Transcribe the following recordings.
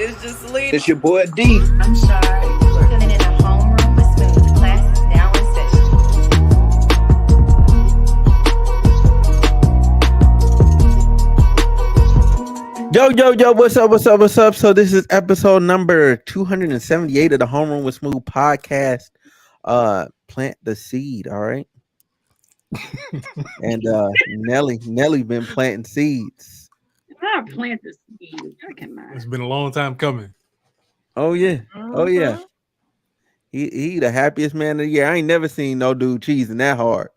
It's just Selena. It's your boy D. I'm sorry. We're tuning in a homeroom with Smooth. Class is now in session. Yo, what's up? So this is episode number 278 of the Homeroom with Smooth podcast. Plant the seed, all right? And Nelly been planting seeds. I plant the seed. I cannot. It's been a long time coming. Oh yeah. He the happiest man of the year. I ain't never seen no dude cheesing that hard.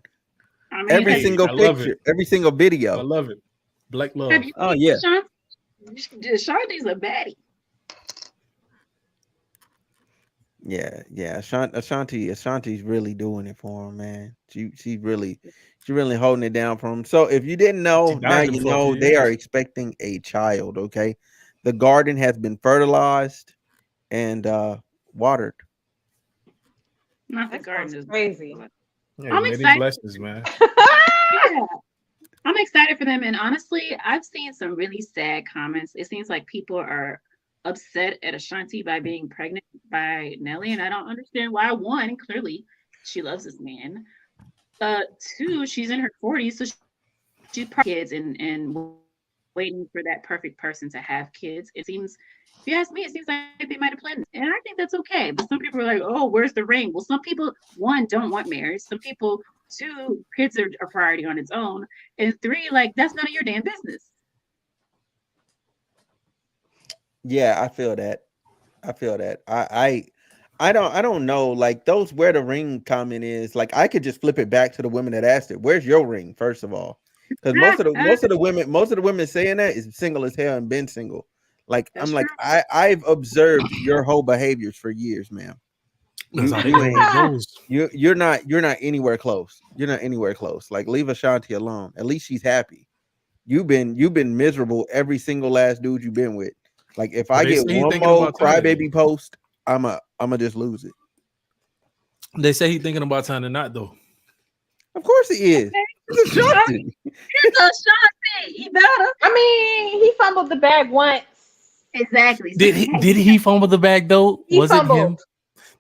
I mean, Every single picture, every single video. I love it. Black love. Oh yeah. Ashanti's a baddie. Yeah. Ashanti's really doing it for him, man. She's really holding it down for him. So if you didn't know, now you know they are expecting a child. Okay, the garden has been fertilized and watered. Not the garden is crazy. Yeah, I'm excited. Blessings, man. Yeah. I'm excited for them, and honestly, I've seen some really sad comments. It seems like people are upset at Ashanti by being pregnant by Nelly, and I don't understand why. One, clearly she loves this man. Two, she's in her 40s, so she's kids and waiting for that perfect person to have kids. It seems, if you ask me, it seems like they might have planned it, and I think that's okay. But some people are like, "Oh, where's the ring?" Well, some people, one, don't want marriage. Some people, two, kids are a priority on its own, and three, like that's none of your damn business. Yeah, I feel that. I don't know. Like those where the ring comment is. Like I could just flip it back to the women that asked it. Where's your ring? First of all, because most of the women saying that is single as hell and been single. Like that's I'm true. Like I've observed your whole behaviors for years, ma'am. You're not anywhere close. You're not anywhere close. Like leave Ashanti alone. At least she's happy. You've been miserable every single last dude you've been with. Like if I get one more crybaby post, I'ma just lose it. They say he's thinking about tying a knot though. Of course he is. It's Ashanti. It's Ashanti. He better. I mean, he fumbled the bag once. Exactly. Did he fumble the bag though? Was fumbled. It him?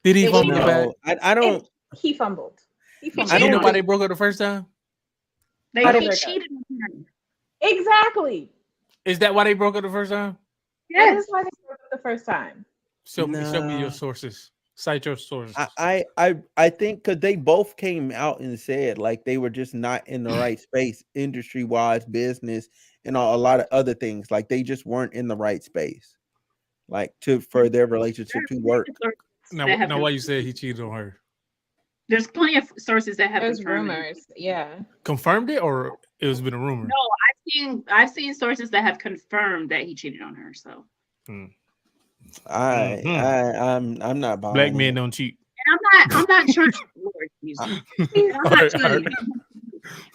Did he fumble the bag? I don't. He fumbled. I don't know why they broke up the first time. They cheated on her. Exactly. Is that why they broke up the first time? Yes. That is why they broke up the first time. Show me your sources. Cite your sources. I think because they both came out and said like they were just not in the right space, industry wise, business, and a lot of other things. Like they just weren't in the right space, like for their relationship to work. Now, why you said he cheated on her? There's plenty of sources that have confirmed rumors. Yeah, confirmed it, or it's been a rumor. No, I've seen sources that have confirmed that he cheated on her. So, I'm not buying. Black men don't cheat. And I'm not trying. Lord,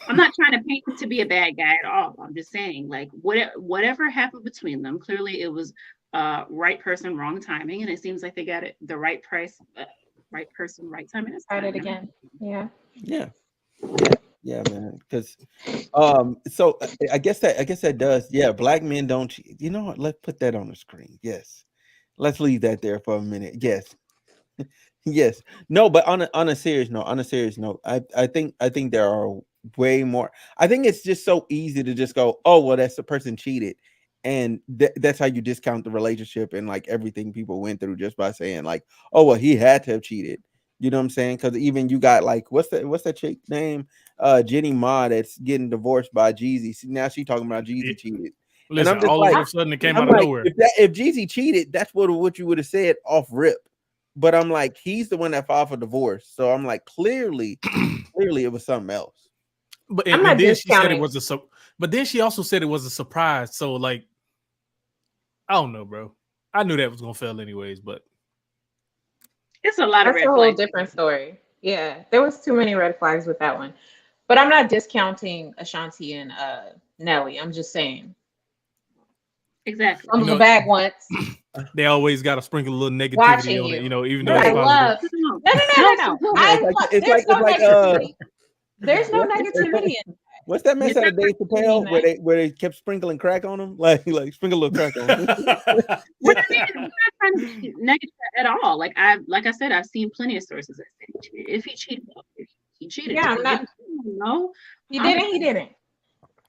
I'm not trying to paint him to be a bad guy at all. I'm just saying, like, whatever happened between them, clearly it was right person, wrong timing, and it seems like they got it the right price, right person, right time. And tried it again. Yeah, man. Because so I guess that does. Yeah, black men don't cheat. You know what? Let's put that on the screen. Yes, let's leave that there for a minute. Yes. Yes. No, but on a serious note, I think there are way more. I think it's just so easy to just go, oh well, that's the person cheated, and that's how you discount the relationship and like everything people went through just by saying like, oh well, he had to have cheated. You know what I'm saying? Because even you got like what's that chick name? Jenny Ma that's getting divorced by Jeezy. Now she talking about Jeezy cheated. Listen, and I'm just all of a sudden it came out of nowhere. If Jeezy cheated, that's what you would have said off rip. But I'm like, he's the one that filed for divorce. So I'm like, clearly it was something else. But and then she said it was but then she also said it was a surprise. So like, I don't know, bro. I knew that was gonna fail anyways, but it's a lot of red flags. That's a whole different story. Yeah, there was too many red flags with that one. But I'm not discounting Ashanti and Nelly. I'm just saying. Exactly. I'm the bag once. They always got to sprinkle a little negativity on it, you know, even though I love. No. There's no negativity in that. What's that mess It's out of Dave mean Chappelle where that. they kept sprinkling crack on him? Like sprinkle a little crack on him. We're not trying to be negative at all. Like I said, I've seen plenty of sources that say if he cheated, he cheated. Yeah, I'm not. No, He didn't. He didn't.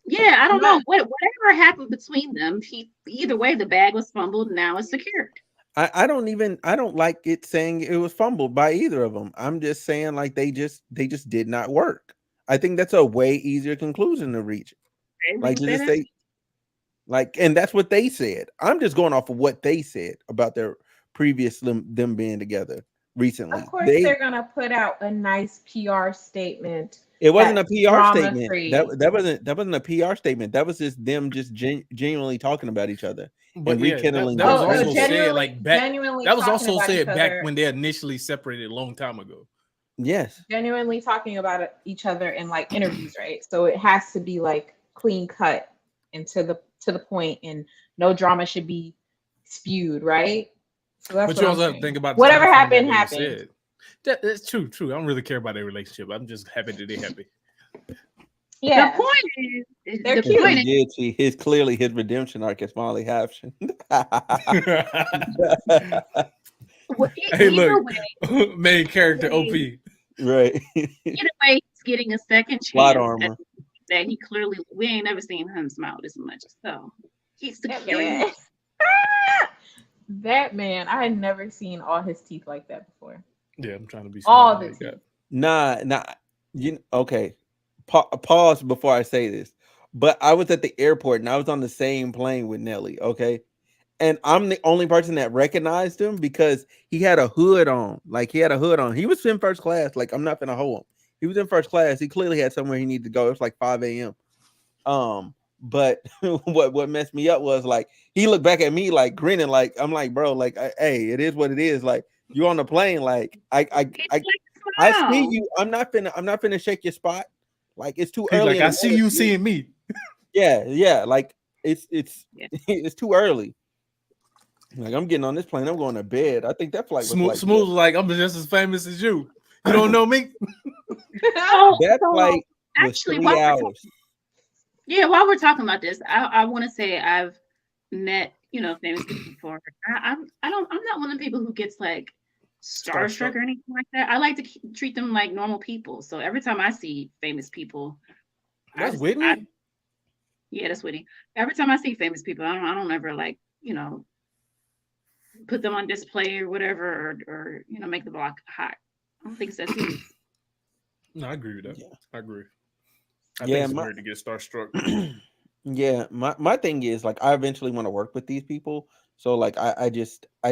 yeah, I don't I'm know whatever happened between them. Either way, the bag was fumbled. Now it's secured. I don't like it saying it was fumbled by either of them. I'm just saying like they just did not work. I think that's a way easier conclusion to reach. Okay, we Like can to say just that. say, like, and that's what they said. I'm just going off of what they said about their previous them being together recently. Of course, they're gonna put out a nice PR statement. It wasn't a that's PR statement. drama-free. That wasn't a PR statement. That was just them just genuinely talking about each other But and yeah, rekindling. that was their also friendship. said like back. genuinely That was talking also about said each back other. when they initially separated a long time ago. Yes. Genuinely talking about each other in like interviews, right? So it has to be like clean cut and to the point, and no drama should be spewed, right? So that's But what you I'm also have to saying. think about the Whatever time frame happened, that they happened. said. That's true. I don't really care about their relationship. I'm just happy that they're happy. Yeah, The point is, They're the cute. point is, He did see his redemption arc is finally happening. Hey, either look, way, main character OP. Right. either way, he's getting a second Plot chance. armor. That he clearly, we ain't never seen him smile this much. So he's that securing. man. That man, I had never seen all his teeth like that before. Yeah, I'm trying to be All smart the like teeth. that. Nah. Okay. Pause before I say this. But I was at the airport and I was on the same plane with Nelly. Okay. And I'm the only person that recognized him because he had a hood on. Like he had a hood on. He was in first class. Like I'm not gonna hold him. He was in first class. He clearly had somewhere he needed to go. It was like 5 a.m. But what messed me up was like he looked back at me like grinning, like I'm like, bro, like hey, it is what it is. Like you on the plane, like I see you. I'm not finna shake your spot. Like it's too He's early. like, I see you seeing me. Yeah. Like it's Yeah. it's too early. Like I'm getting on this plane. I'm going to bed. I think that flight was like Smooth like I'm just as famous as you. You don't know me. that flight was Actually, 3 while hours. while we're talking about this, I want to say I've met famous people before. I'm not one of the people who gets like starstruck or anything like that. I like to treat them like normal people. So every time I see famous people, That's Whitney. Yeah, that's Whitney. Every time I see famous people, I don't ever like put them on display or whatever, or make the block hot. I don't think it's that serious. No, I agree with that. Yeah. I agree. I Yeah, think it's weird to get starstruck. Yeah, my thing is like I eventually want to work with these people. So like I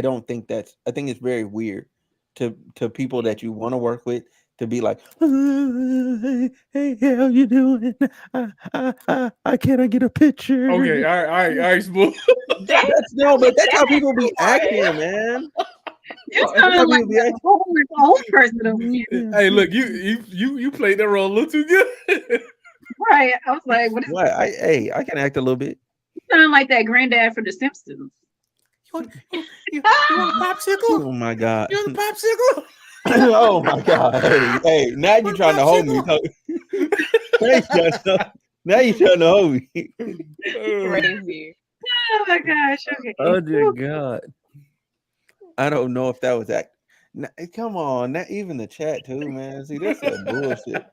don't think I think it's very weird to people that you want to work with to be like, hey, how you doing? Can I get a picture? Okay, all right, smooth. That's how people be acting, man. You sound like a whole person over here. Hey, look, you played that role a little too good. Right. I was like, what is What? I can act a little bit. You sound like that granddad from The Simpsons. You want a popsicle? Oh my god. You want a popsicle? Oh my god. Hey, now you trying to hold me. Now you trying to hold me. Crazy. Oh my gosh. Okay. Oh dear God. I don't know if that was come on, not even the chat too, man. See, that's a bullshit.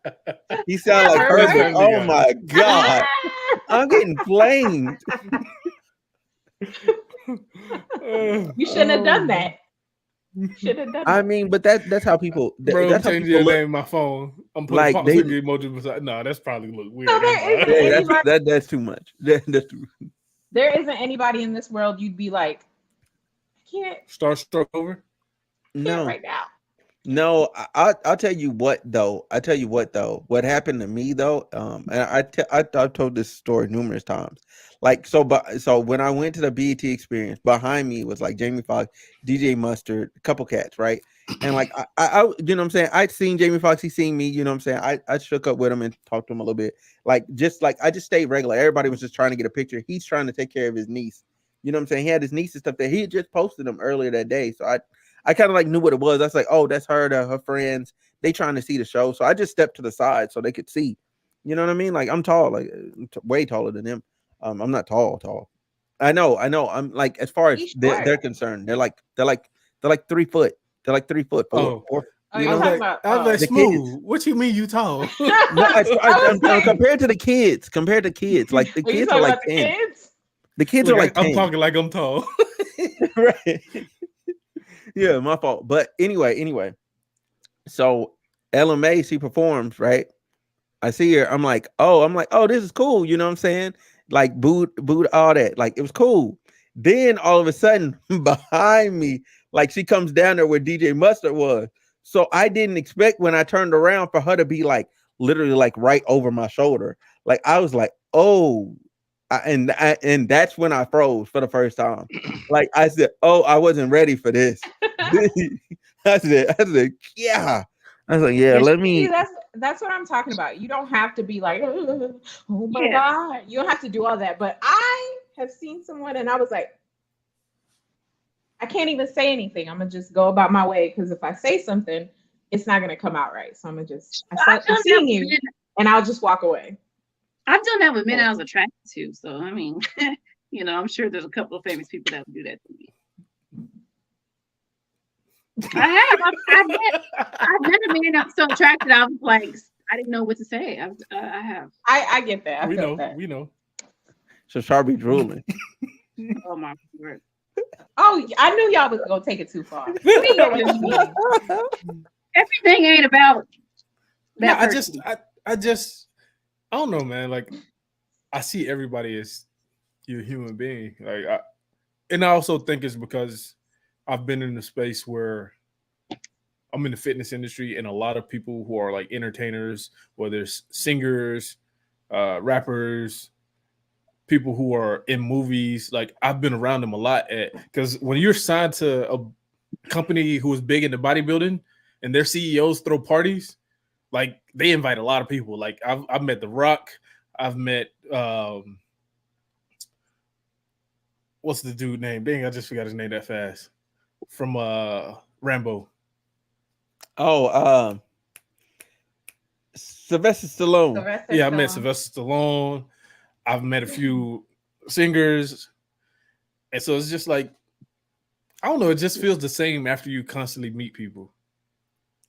He sound like Herbert. Oh my God. I'm getting flamed. You shouldn't have done that. Should have done that. I mean, but that's how people. Bro, that's I'm how changing people your look. name in my phone. I'm putting Like, popsicle emoji beside. No, that's probably look weird. No, there is- Yeah, that's too much. That's too. There isn't anybody in this world you'd be like, I can't Starstruck over. No, right now. no. I'll tell you what though. What happened to me though. And I've told this story numerous times. Like so when I went to the BET experience, behind me was like Jamie Foxx, DJ Mustard, a couple cats, right? And like I you know what I'm saying, I'd seen Jamie Foxx, he seen me, you know what I'm saying. I shook up with him and talked to him a little bit. I just stayed regular. Everybody was just trying to get a picture. He's trying to take care of his niece. You know what I'm saying? He had his niece and stuff that he had just posted them earlier that day. So I kind of like knew what it was. I was like, oh, that's her friends. They trying to see the show. So I just stepped to the side so they could see. You know what I mean? Like I'm tall, like way taller than them. I'm not tall. I know. I'm like, as far as He's they're short. concerned, they're like 3 foot. They're like 3 foot. Oh. Oh, You you're know, talking about I was like, the Smooth. kids. What you mean you tall? No, was like, compared to the kids. Like the are you kids talking are like about the 10. kids? The kids Look, are like 10. I'm talking like I'm tall. Right. Yeah, my fault. But anyway. So LMA, she performs, right? I see her. I'm like, oh, this is cool. You know what I'm saying? Like boot, all that. Like it was cool. Then all of a sudden, behind me, like she comes down there where DJ Mustard was. So I didn't expect when I turned around for her to be like literally like right over my shoulder. Like I was like, oh, and that's when I froze for the first time. Like I said, oh, I wasn't ready for this. I said, yeah. I was like, yeah, let me. See, that's what I'm talking about. You don't have to be like, oh my Yeah. God. You don't have to do all that. But I have seen someone and I was like, I can't even say anything. I'm gonna just go about my way, because if I say something, it's not gonna come out right. So I'm gonna just I'm seeing you and I'll just walk away. I've done that with men I was attracted to. So I mean, I'm sure there's a couple of famous people that would do that to me. I have. I've met a man I'm so attracted. I was like, I didn't know what to say. I have. I get that. We know. That. We know. So Sharpie drooling. Oh my word. Oh, I knew y'all was gonna take it too far. We know what you mean. Everything ain't about that. No, I don't know, man. Like I see everybody as you're a human being. Like and I also think it's because I've been in a space where I'm in the fitness industry, and a lot of people who are like entertainers, whether it's singers, rappers, people who are in movies, like I've been around them a lot. Because when you're signed to a company who is big into bodybuilding and their CEOs throw parties, like they invite a lot of people. Like I've met The Rock, I've met what's the dude name? Dang, I just forgot his name that fast. From Rambo. Oh, Sylvester Stallone. I met Sylvester Stallone. I've met a few singers. And so it's just like, I don't know, it just feels the same after you constantly meet people.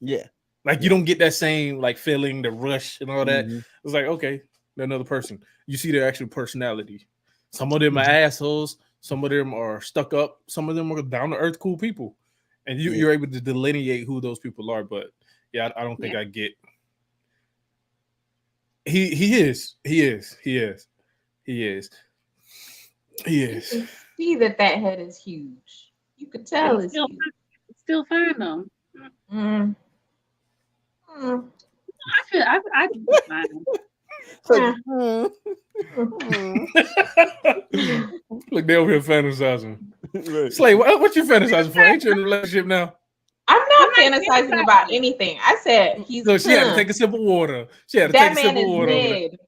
Yeah. Like you don't get that same like feeling, the rush and all that. Mm-hmm. It's like, okay, they're another person. You see their actual personality. Some of them are assholes. Some of them are stuck up. Some of them are down to earth, cool people. And you're able to delineate who those people are. But yeah, I don't think I get. He is. You can see that head is huge. You could tell it's huge. Still fine though. I feel I can be fine. Look, they over here fantasizing. Right. Slay, what you fantasizing for? Ain't you in a relationship now? I'm not fantasizing about anything. I said he's. So she had to take a sip of water. She had to take a sip of water. Mid.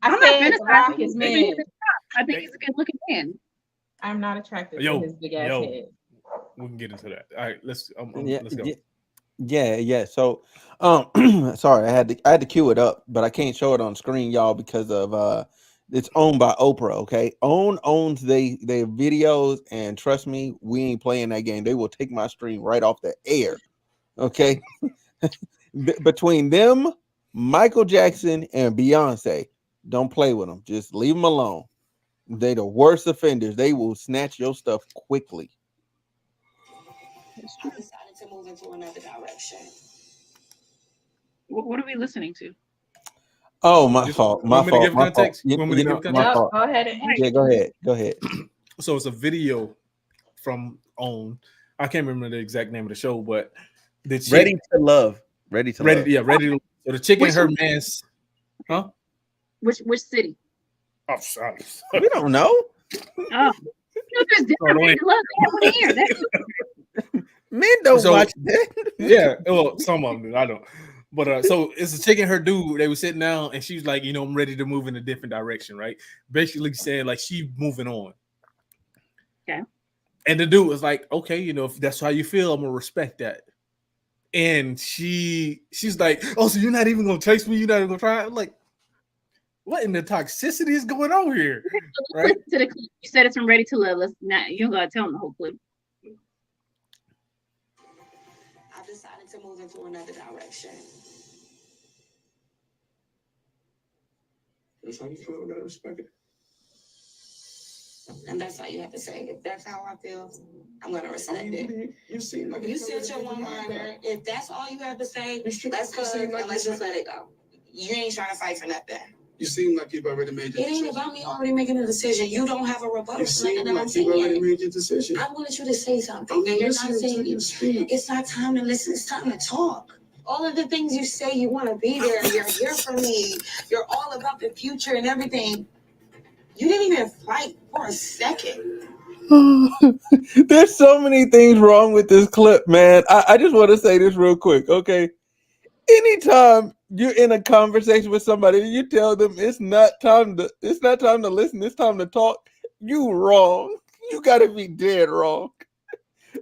I said The Rock is mid. I think he's a good-looking man. I'm not attracted to his big ass head. We can get into that. All right, let's go. Yeah. So, sorry, I had to cue it up, but I can't show it on screen, y'all, because of it's owned by Oprah. Okay, owns their videos, and trust me, we ain't playing that game. They will take my stream right off the air. Okay, between them, Michael Jackson and Beyonce, don't play with them. Just leave them alone. They the worst offenders. They will snatch your stuff quickly. I decided to move into another direction. What are we listening to? Oh, my fault. My fault. Give context? My fault. Go ahead. Go ahead. So it's a video from OWN. I can't remember the exact name of the show, but the chick, Ready to Love. Yeah, Ready to Love. So the chick and her man's, huh? Which city? Oh, sorry. We don't know. Oh, there's different Ready to Love. They have one here. Men don't watch that. Yeah, well, some of them do. I don't. But so it's a chick and her dude. They were sitting down, and she's like, I'm ready to move in a different direction, right? Basically saying like she's moving on. Okay. And the dude was like, okay, if that's how you feel, I'm gonna respect that. And she's like, oh, so you're not even gonna chase me? You're not even gonna try? I'm like, what in the toxicity is going on here? Let's Right? listen to the clip. You said it's from Ready to Love. Let's not. You don't gotta tell them the whole clip. I've decided to move into another direction. That's how you feel. I gotta respect it. And that's all you have to say. If that's how I feel, I'm gonna respect it. You seem like You said your one-liner. If that's all you have to say, let's You hug seem like and let's you- just let it go. You ain't trying to fight for nothing. You seem like you've already made It your ain't decision. about me already making a decision. You don't have a rebuttal You for nothing seem that I'm like you've already saying. made your decision. I wanted you to say something. I'm And you're not listening saying to you speak. it's not time to listen, it's time to talk. All of the things you say you want to be there, you're here for me, you're all about the future and everything. You didn't even fight for a second. There's so many things wrong with this clip, man. I just want to say this real quick, okay? Anytime you're in a conversation with somebody and you tell them it's not time to listen, it's time to talk, you wrong. You gotta be dead wrong.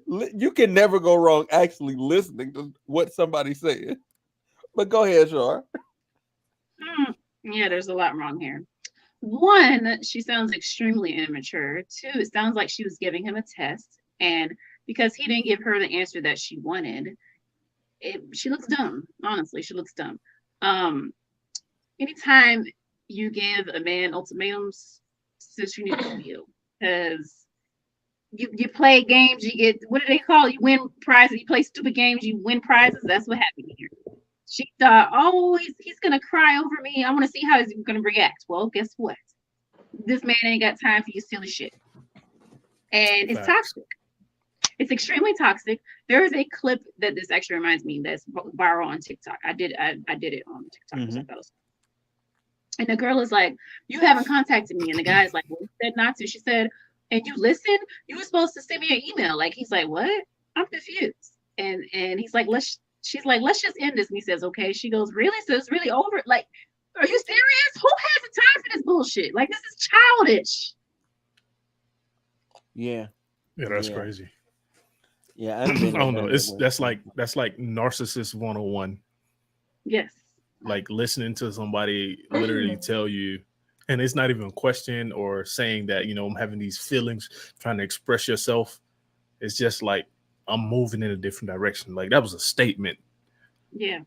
You can never go wrong actually listening to what somebody's saying. But go ahead, Shar. Yeah, there's a lot wrong here. One, she sounds extremely immature. Two, it sounds like she was giving him a test, and because he didn't give her the answer that she wanted, she looks dumb. Honestly, she looks dumb. Anytime you give a man ultimatums, sis, you need to feel, because you play games, you get, what do they call it? You win prizes. You play stupid games, you win prizes. That's what happened here. She thought, oh, he's gonna cry over me. I want to see how he's gonna react. Well, guess what? This man ain't got time for your silly shit. And it's toxic. It's extremely toxic. There is a clip that this actually reminds me that's viral on TikTok. I did it on TikTok. Mhm. And the girl is like, you haven't contacted me. And the guy's like, well, you said not to. She said, and you listened? You were supposed to send me an email. Like, he's like, what? I'm confused. And he's like, she's like, let's just end this. And he says, okay. She goes, really? So it's really over? Like, are you serious? Who has the time for this bullshit? Like, this is childish. Yeah. Yeah, that's Yeah. crazy. Yeah, I don't know. That's like narcissist 101. Yes. Like listening to somebody literally tell you, and it's not even a question or saying that, I'm having these feelings, trying to express yourself. It's just like, I'm moving in a different direction. Like, that was a statement. Yeah.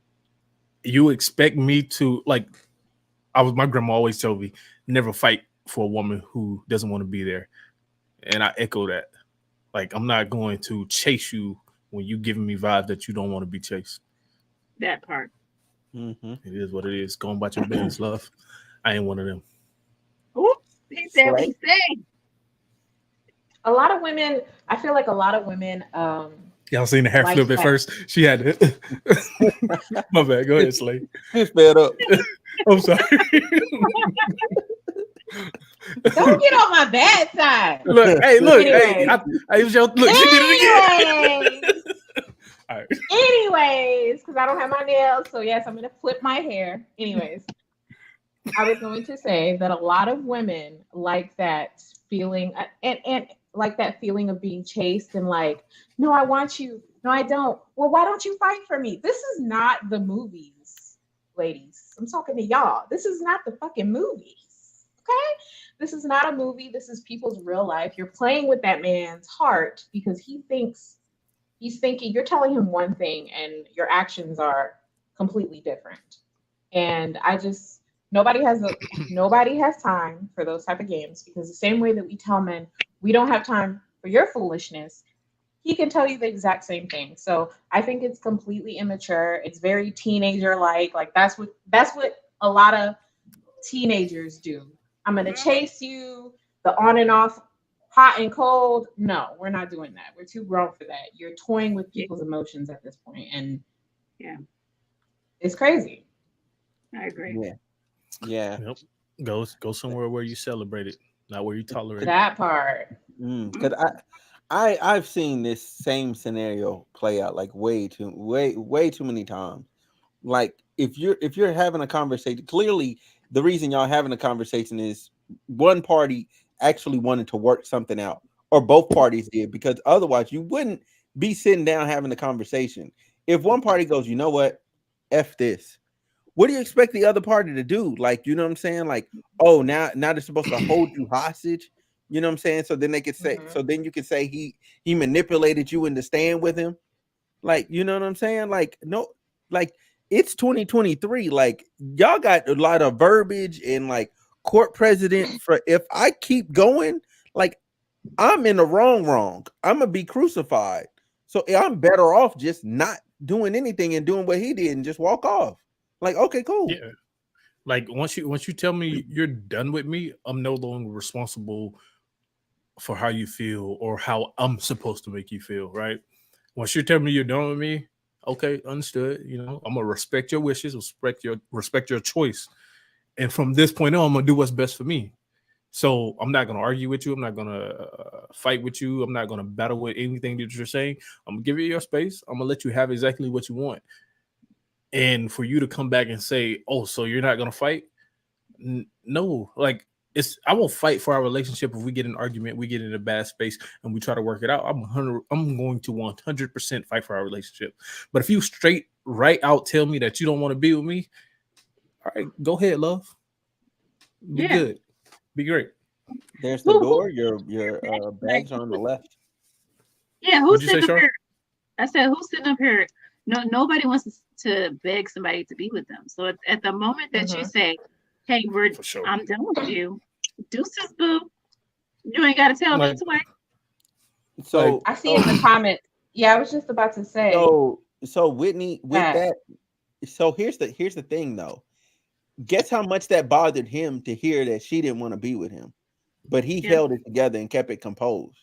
You expect me to, like, my grandma always told me, never fight for a woman who doesn't want to be there. And I echo that. Like, I'm not going to chase you when you're giving me vibes that you don't want to be chased. That part. Mm-hmm. It is what it is. Go about your business, love. I ain't one of them. Oops. He said what he said. A lot of women, I feel like a lot of women. Y'all seen the hair Like flip at that. first? She had it. My bad. Go ahead, Slay. Just sped up. I'm sorry. Don't get on my bad side. Look, hey, look. Anyway. Hey, I was look, she did it again. All right. Anyways, because I don't have my nails, so yes, I'm gonna flip my hair. Anyways, I was going to say that a lot of women like that feeling, and like that feeling of being chased and like, no, I want you, no, I don't. Well, why don't you fight for me? This is not the movies, ladies. I'm talking to y'all. This is not the fucking movies. Okay? This is not a movie. This is people's real life. You're playing with that man's heart because he's thinking you're telling him one thing and your actions are completely different. And nobody has time for those type of games, because the same way that we tell men we don't have time for your foolishness, he can tell you the exact same thing. So I think it's completely immature. It's very teenager like that's what a lot of teenagers do. I'm gonna chase you, the on and off, hot and cold. No, we're not doing that. We're too grown for that. You're toying with people's emotions at this point, and Yeah. it's crazy. I agree. Yeah. Yep. Go somewhere where you celebrate it, not where you tolerate it. That part. Because I've seen this same scenario play out like way too many times. Like if you're having a conversation, clearly the reason y'all having a conversation is one party actually wanted to work something out, or both parties did, because otherwise you wouldn't be sitting down having a conversation. If one party goes, you know what, F this, what do you expect the other party to do? Like, you know what I'm saying? Like, oh, now they're supposed to hold you hostage. You know what I'm saying? So then they could say, so then you could say he manipulated you into staying with him. Like, you know what I'm saying? Like, no, like it's 2023. Like, y'all got a lot of verbiage and like court precedent for if I keep going, like I'm in the wrong. I'm gonna be crucified. So I'm better off just not doing anything and doing what he did and just walk off. Like, okay, cool. Yeah. Like once you tell me you're done with me, I'm no longer responsible for how you feel or how I'm supposed to make you feel, right? Once you tell me you're done with me, okay, understood. You know, I'm gonna respect your wishes, respect your choice. And from this point on, I'm gonna do what's best for me. So I'm not gonna argue with you. I'm not gonna fight with you. I'm not gonna battle with anything that you're saying. I'm gonna give you your space. I'm gonna let you have exactly what you want. And for you to come back and say, "Oh, so you're not gonna fight?" No, like I won't fight for our relationship if we get in an argument, we get in a bad space, and we try to work it out. I'm going to 100% fight for our relationship. But if you straight right out tell me that you don't want to be with me, all right, go ahead, love. Be good. Be great. There's the door. Your bags are on the left. Yeah, who's sitting up here? I said, who's sitting up here? No, nobody wants to beg somebody to be with them. So at the moment that you say, "Hey, I'm done with you," deuces, boo. You ain't got to tell me twice. So I see in the comment. Yeah, I was just about to say. So Whitney, with that. So here's the thing, though. Guess how much that bothered him to hear that she didn't want to be with him, but he held it together and kept it composed.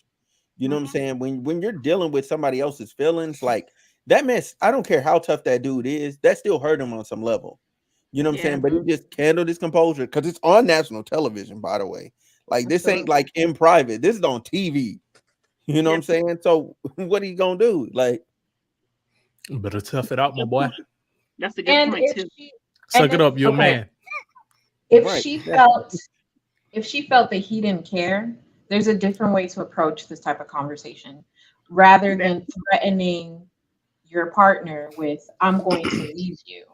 You know what I'm saying? When you're dealing with somebody else's feelings, like that mess, I don't care how tough that dude is, that still hurt him on some level. You know what I'm saying? But he just handled his composure because it's on national television, by the way. Like this ain't like in private. This is on TV. You know what I'm saying? So what are you gonna do? Like, better tough it out, my boy. That's a good point too. Suck it up, your man. If she felt that he didn't care, there's a different way to approach this type of conversation rather than threatening your partner with, "I'm going to leave you."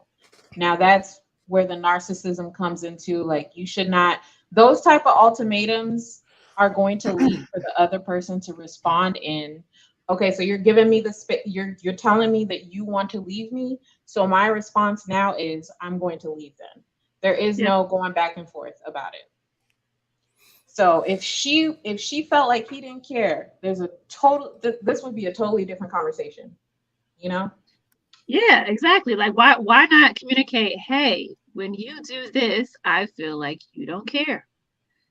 Now that's where the narcissism comes into. Like, you should not, those type of ultimatums are going to lead for the other person to respond in, okay, so you're giving me you're telling me that you want to leave me. So my response now is, I'm going to leave then. There is no going back and forth about it. So if she felt like he didn't care, this would be a totally different conversation, you know? Yeah, exactly. Like, why not communicate? Hey, when you do this, I feel like you don't care.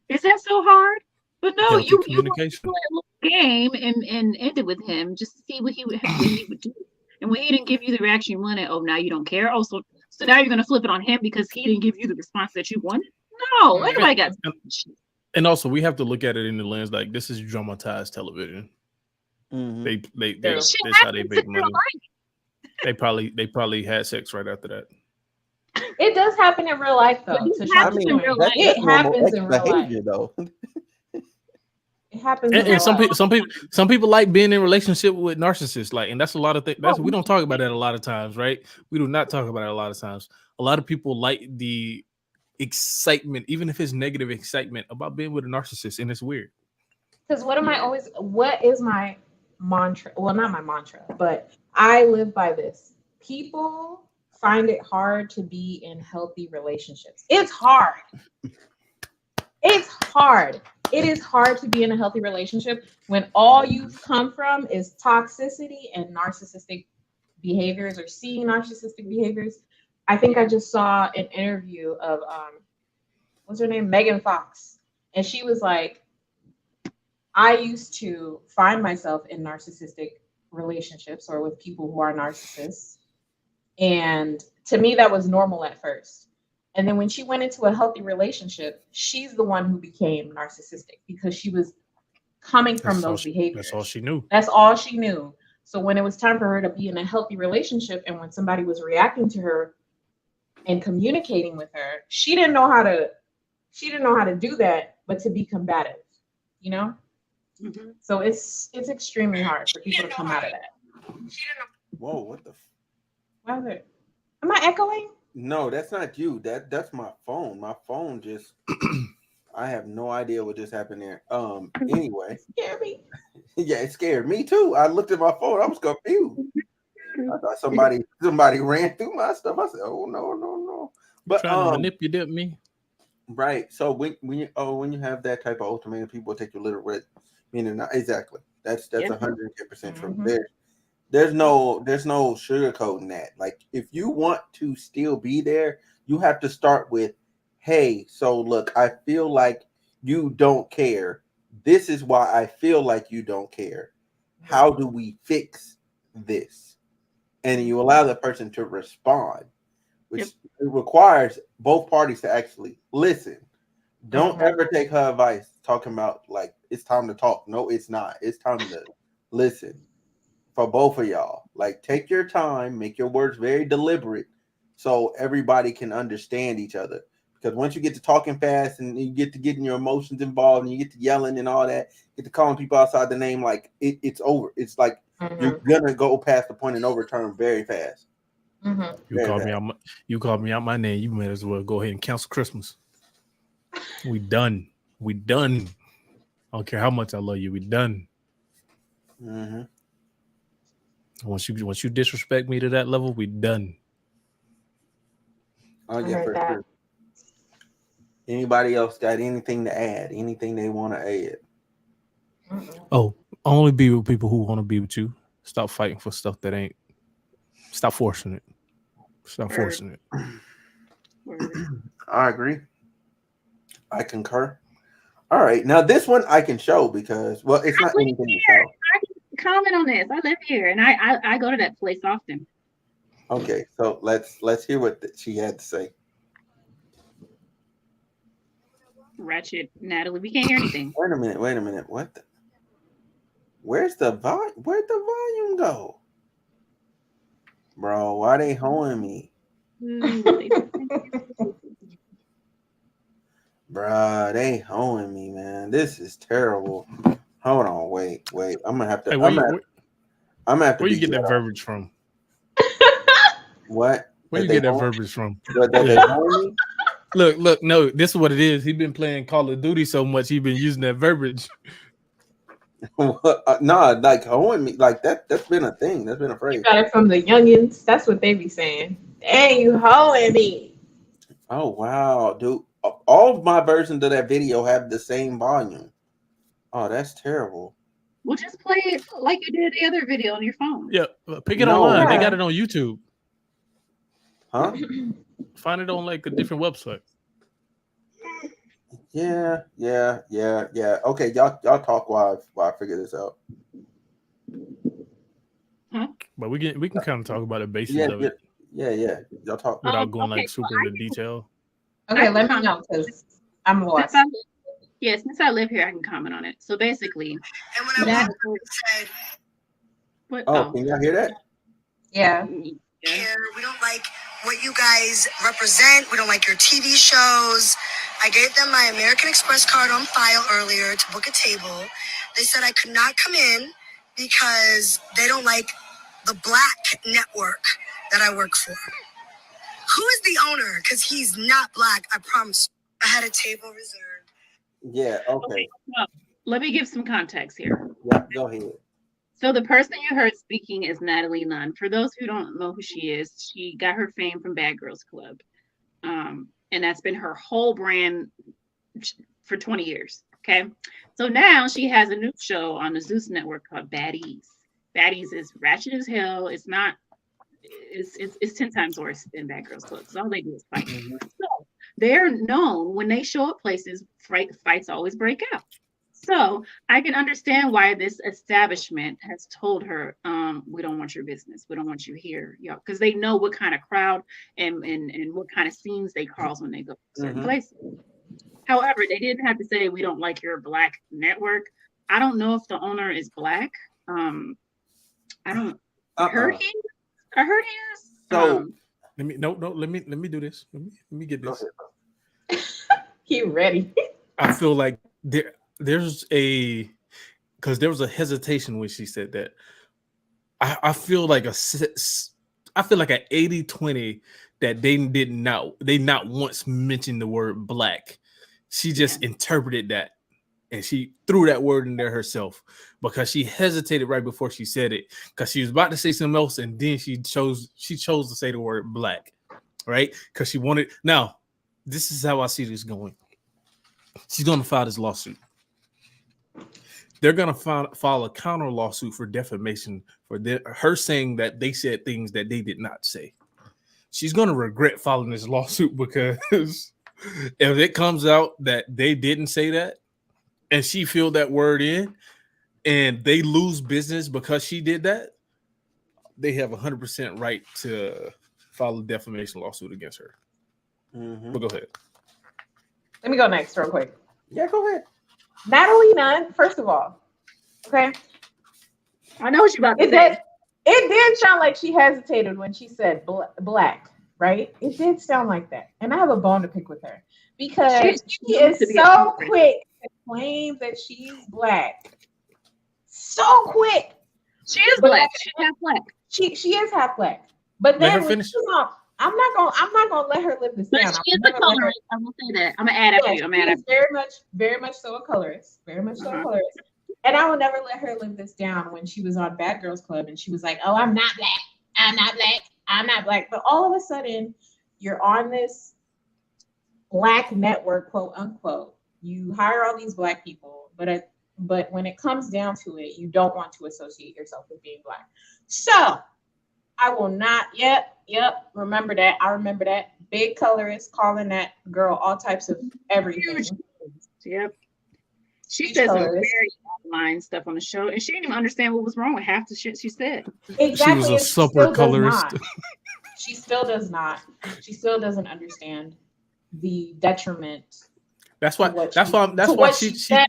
Is that so hard? But no, you play a little game and end it with him just to see what he would do. And when he didn't give you the reaction you wanted, oh, now you don't care. Oh, so now you're gonna flip it on him because he didn't give you the response that you wanted. No, anybody got. And also, we have to look at it in the lens like this is dramatized television. Mm-hmm. That's how they make money. They probably had sex right after that. It does happen in real life, though. It happens in real life, though. It happens. And some people like being in a relationship with narcissists, like, and that's a lot of things. We don't talk about that a lot of times, right? We do not talk about it a lot of times. A lot of people like the excitement, even if it's negative excitement, about being with a narcissist, and it's weird. Because what is my mantra? Well, not my mantra, but I live by this. People find it hard to be in healthy relationships. It's hard. It's hard. It is hard to be in a healthy relationship when all you've come from is toxicity and narcissistic behaviors, or seeing narcissistic behaviors. I think I just saw an interview of what's her name? Megan Fox. And she was like, I used to find myself in narcissistic relationships or with people who are narcissists. And to me, that was normal at first. And then when she went into a healthy relationship, she's the one who became narcissistic because she was coming from those behaviors. That's all she knew. That's all she knew. So when it was time for her to be in a healthy relationship, and when somebody was reacting to her and communicating with her, she didn't know how to do that, but to be combative, you know? Mm-hmm. So it's extremely hard for people to come out of that. Whoa, what the? Am I echoing? No, that's not you. That's my phone. My phone just I have no idea what just happened there. Anyway. Scare me. Yeah, it scared me too. I looked at my phone, I was confused. I thought somebody ran through my stuff. I said, "Oh no, no, no!" But Trying to manipulate me. right. So when you have that type of ultimatum, people take your little red. Meaning, not exactly. That's 110% true. There's no sugarcoating that. Like, if you want to still be there, you have to start with, "Hey, so look, I feel like you don't care. This is why I feel like you don't care. How do we fix this?" And you allow the person to respond, which requires both parties to actually listen. Don't ever take her advice talking about like it's time to talk. No, it's not. It's time to listen for both of y'all. Like, take your time, make your words very deliberate so everybody can understand each other. Because once you get to talking fast and you get to getting your emotions involved and you get to yelling and all that, get to calling people outside the name, like it's over. It's like you're gonna go past the point and overturn very fast. You called me out my name. You might as well go ahead and cancel Christmas. We done. We done. I don't care how much I love you. We done. Once you disrespect me to that level, we done. Oh yeah, for sure. Anybody else got anything to add? Anything they want to add? Oh, only be with people who want to be with you. Stop fighting for stuff that ain't. Stop forcing it. Stop forcing it. I agree. I concur. All right, now this one I can show because, well, it's not anything to show. I can comment on this. I live here, and I go to that place often. Okay, so let's hear what she had to say. Ratchet, Natalie, we can't hear anything. Wait a minute. What? Where's the volume? Where'd the volume go, bro? Why they hoeing me? Bruh, they hoeing me, man. This is terrible. Hold on, wait. I'm gonna have to. Hey, I'm gonna have to. Where you get that verbiage from? What? Where you get that verbiage from? Look. No, this is what it is. He's been playing Call of Duty so much, he's been using that verbiage. Nah, like hoeing me, like that's been a thing. That's been a phrase. You got it from the youngins. That's what they be saying. Dang, you hoeing me. Oh wow, dude. All of my versions of that video have the same volume. Oh, that's terrible. Well, just play it like you did the other video on your phone. Yeah, pick it online. They got it on YouTube. Huh? Find it on like a different website. Yeah. Okay, y'all talk while I figure this out. Huh? But we can kind of talk about the basics of it. Yeah. Y'all talk without going like super into detail. Okay, let me know because I'm lost. Since I live here, I can comment on it. So basically, Can y'all hear that? Yeah. We don't like what you guys represent. We don't like your TV shows. I gave them my American Express card on file earlier to book a table. They said I could not come in because they don't like the black network that I work for. Who is the owner? Because he's not black, I promise you. I had a table reserved. Yeah, okay. Well, let me give some context here. Yeah, go ahead. So the person you heard speaking is Natalie Nunn. For those who don't know who she is, she got her fame from Bad Girls Club. And that's been her whole brand for 20 years. Okay. So now she has a new show on the Zeus network called Baddies. Baddies is ratchet as hell. It's 10 times worse than Bad Girls Club because all they do is fight. So they're known when they show up places, fights always break out. So I can understand why this establishment has told her, we don't want your business. We don't want you here. Because they know what kind of crowd and what kind of scenes they cause when they go to certain places. However, they didn't have to say, we don't like your black network. I don't know if the owner is black. I don't. I heard he is. So let me do this. Let me get this. He ready. I feel like there's because there was a hesitation when she said that. I feel like I I feel like at 80-20 that they not once mentioned the word black. She just interpreted that and she threw that word in there herself because she hesitated right before she said it because she was about to say something else and then she chose to say the word black, right? Because she wanted. Now, this is how I see this going. She's going to file this lawsuit. They're going to file a counter lawsuit for defamation for her saying that they said things that they did not say. She's going to regret filing this lawsuit because if it comes out that they didn't say that and she filled that word in and they lose business because she did that, they have 100% right to file a defamation lawsuit against her. Mm-hmm. But go ahead. Let me go next real quick. Yeah, go ahead. Natalie Nunn, first of all, okay? I know what you're about to say. It did sound like she hesitated when she said black, right? It did sound like that. And I have a bone to pick with her because she is so quick to claim that she's black. So quick. She is black. She's half black. She is half black. But then when she's on, I'm not gonna let her live this down. She is a colorist. I will say that. I'm gonna add after you. I'm gonna add after you. Very much so a colorist. Very much so a colorist. And I will never let her live this down when she was on Bad Girls Club and she was like, oh, I'm not black. I'm not black. I'm not black. But all of a sudden, you're on this black network, quote unquote. You hire all these black people, but when it comes down to it, you don't want to associate yourself with being black. So I will not. Yep. Remember that. I remember that. Big colorist calling that girl all types of everything. Yep. She said some very online stuff on the show, and she didn't even understand what was wrong with half the shit she said. Exactly. She was a super colorist. She still does not. She still doesn't understand the detriment. That's why she said.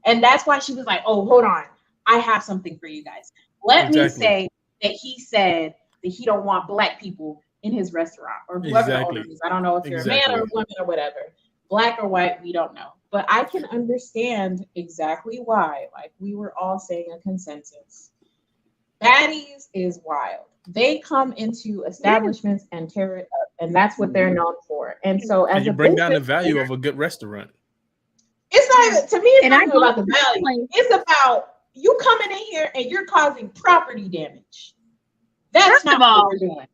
And that's why she was like, oh, hold on. I have something for you guys. Let me say that he said that he don't want black people in his restaurant or whoever the owner is. I don't know if you're a man or a woman or whatever. Black or white, we don't know. But I can understand exactly why. Like we were all saying a consensus. Baddies is wild. They come into establishments and tear it up. And that's what they're known for. And so as you bring down the value of a good restaurant. It's not even, to me, it's not even about the value. It's about you coming in here and you're causing property damage. That's not what you're doing.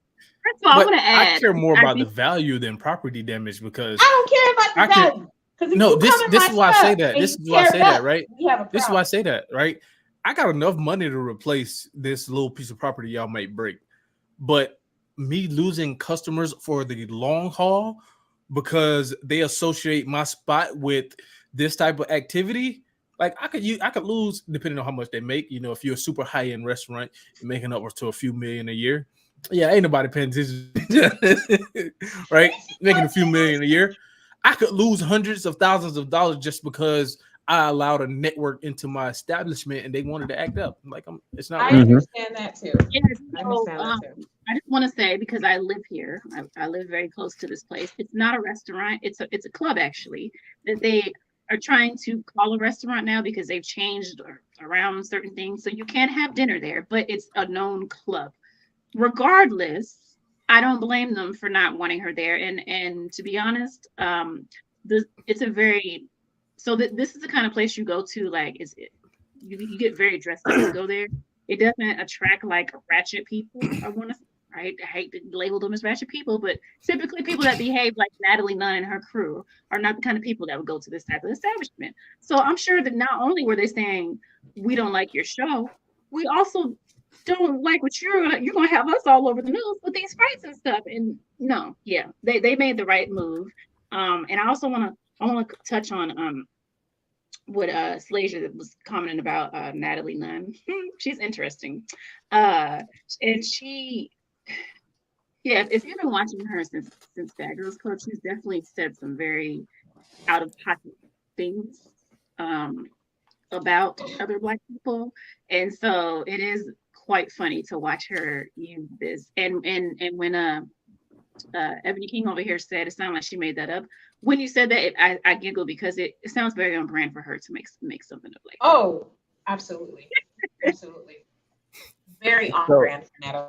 First of all, I want to add. I care more about the value than property damage because I don't care about the value. No, this is why I say that. This is why I say that, right? This is why I say that, right? I got enough money to replace this little piece of property y'all might break, but me losing customers for the long haul because they associate my spot with this type of activity, like I could lose depending on how much they make. You know, if you're a super high end restaurant, you're making upwards to a few million a year. Yeah, ain't nobody paying attention, right? Making a few million a year. I could lose hundreds of thousands of dollars just because I allowed a network into my establishment and they wanted to act up. Like it's not. I understand that too. Yes, I understand that too. I just want to say, because I live here, I live very close to this place. It's not a restaurant. It's a club actually that they are trying to call a restaurant now because they've changed around certain things. So you can't have dinner there, but it's a known club. Regardless, I don't blame them for not wanting her there. And to be honest, it's a very this is the kind of place you go to. Like, you get very dressed up to go there. It doesn't attract like ratchet people. I want to. Right? I hate to label them as ratchet people, but typically people that behave like Natalie Nunn and her crew are not the kind of people that would go to this type of establishment. So I'm sure that not only were they saying, we don't like your show, we also don't like what you're going to have us all over the news with these fights and stuff. And no, yeah, they made the right move. And I also want to touch on what Slasia was commenting about Natalie Nunn. She's interesting. And she, yeah, if you've been watching her since Bad Girls Club, she's definitely said some very out of pocket things about other Black people, and so it is quite funny to watch her use this. And when Ebony King over here said it sounded like she made that up. When you said that, I giggled because it sounds very on brand for her to make something up like that. Oh, absolutely, absolutely, very on brand for Natalie.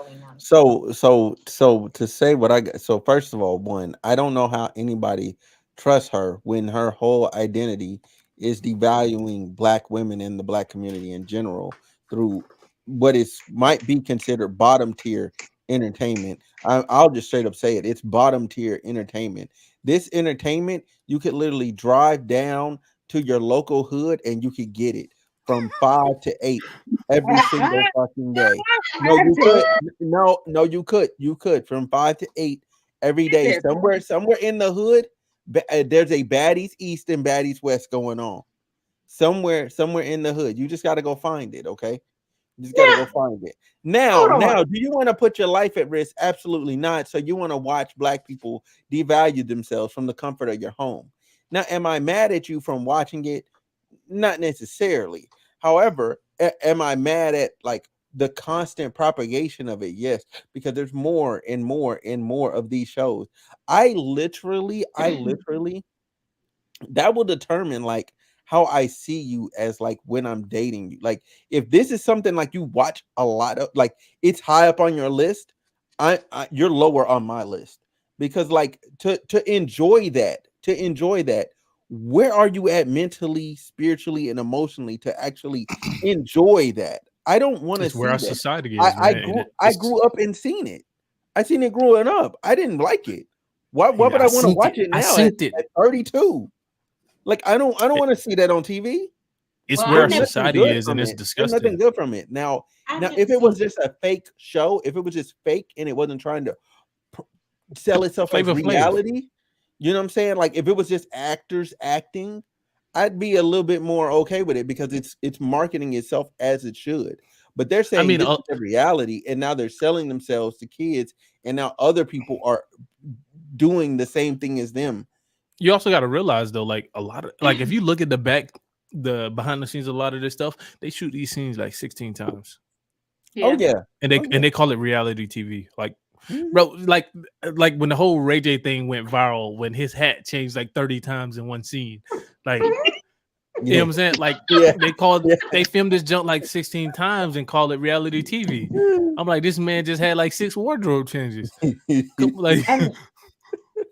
telling on. So to say what I got. So first of all, one, I don't know how anybody trusts her when her whole identity is devaluing black women in the black community in general through what is might be considered bottom tier entertainment. I'll just straight up say it. It's bottom tier entertainment. This entertainment, you could literally drive down to your local hood and you could get it from 5 to 8 every single fucking day. No, you could. No, you could. You could from 5 to 8 every day. Somewhere in the hood, there's a baddies east and baddies west going on. Somewhere in the hood. You just got to go find it. Okay. You just got to Now, go find it. Now, hold on. do you want to put your life at risk? Absolutely not. So you want to watch black people devalue themselves from the comfort of your home. Now, am I mad at you from watching it? Not necessarily. However, am I mad at like the constant propagation of it? Yes, because there's more and more and more of these shows. I literally that will determine like how I see you as like when I'm dating you. Like if this is something like you watch a lot of, like it's high up on your list, you're lower on my list because like to enjoy that, where are you at mentally, spiritually, and emotionally to actually enjoy that? I don't want to It's where see our that. society I, is, I man. And grew I it's grew up and seen it. I seen it growing up. I didn't like it. Why would I I want to seen watch it. it I now seen it. at 32? Like I don't want to see that on TV. It's Well, where I've our There's never nothing seen. society good is, and from it's it. There's nothing disgusting. good from it. Now, I've now never if it was seen. just a fake show, if it was just fake and it wasn't trying to pr- sell itself as Flavor Flav. reality, you know what I'm saying? Like if it was just actors acting, I'd be a little bit more okay with it because it's marketing itself as it should. But they're I saying mean, this is the reality, and now they're selling themselves to kids, and now other people are doing the same thing as them. you also got to realize though, like a lot of like if you look at the behind the scenes of a lot of this stuff, they shoot these scenes like 16 times, Oh Yeah. yeah. and Oh yeah. they call it reality TV. Like, Mhm. bro, like when the whole Ray J thing went viral, when his hat changed like 30 times in one scene, like you know Yeah. what I'm saying? Like Yeah. Yeah. they filmed this junk like 16 times and called it reality TV. I'm like, this man just had like 6 wardrobe changes. Like, And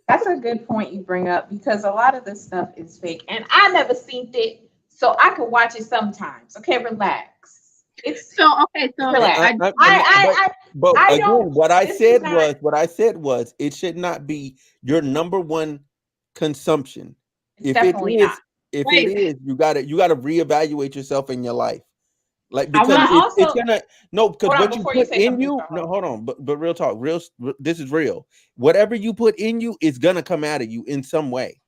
that's a good point you bring up because a lot of this stuff is fake, and I never seen it, so I could watch it sometimes. Okay, relax. It's So okay, so relax. But I again, don't. This is not. what I said was it should not be your number one consumption. It's If it definitely not. is, wait, you gotta reevaluate yourself in your life. Like I because But want I to. it's also gonna no because hold on what you before you put say in something. you, no, hold on, but real talk, this is real. Whatever you put in you is gonna come out of you in some way.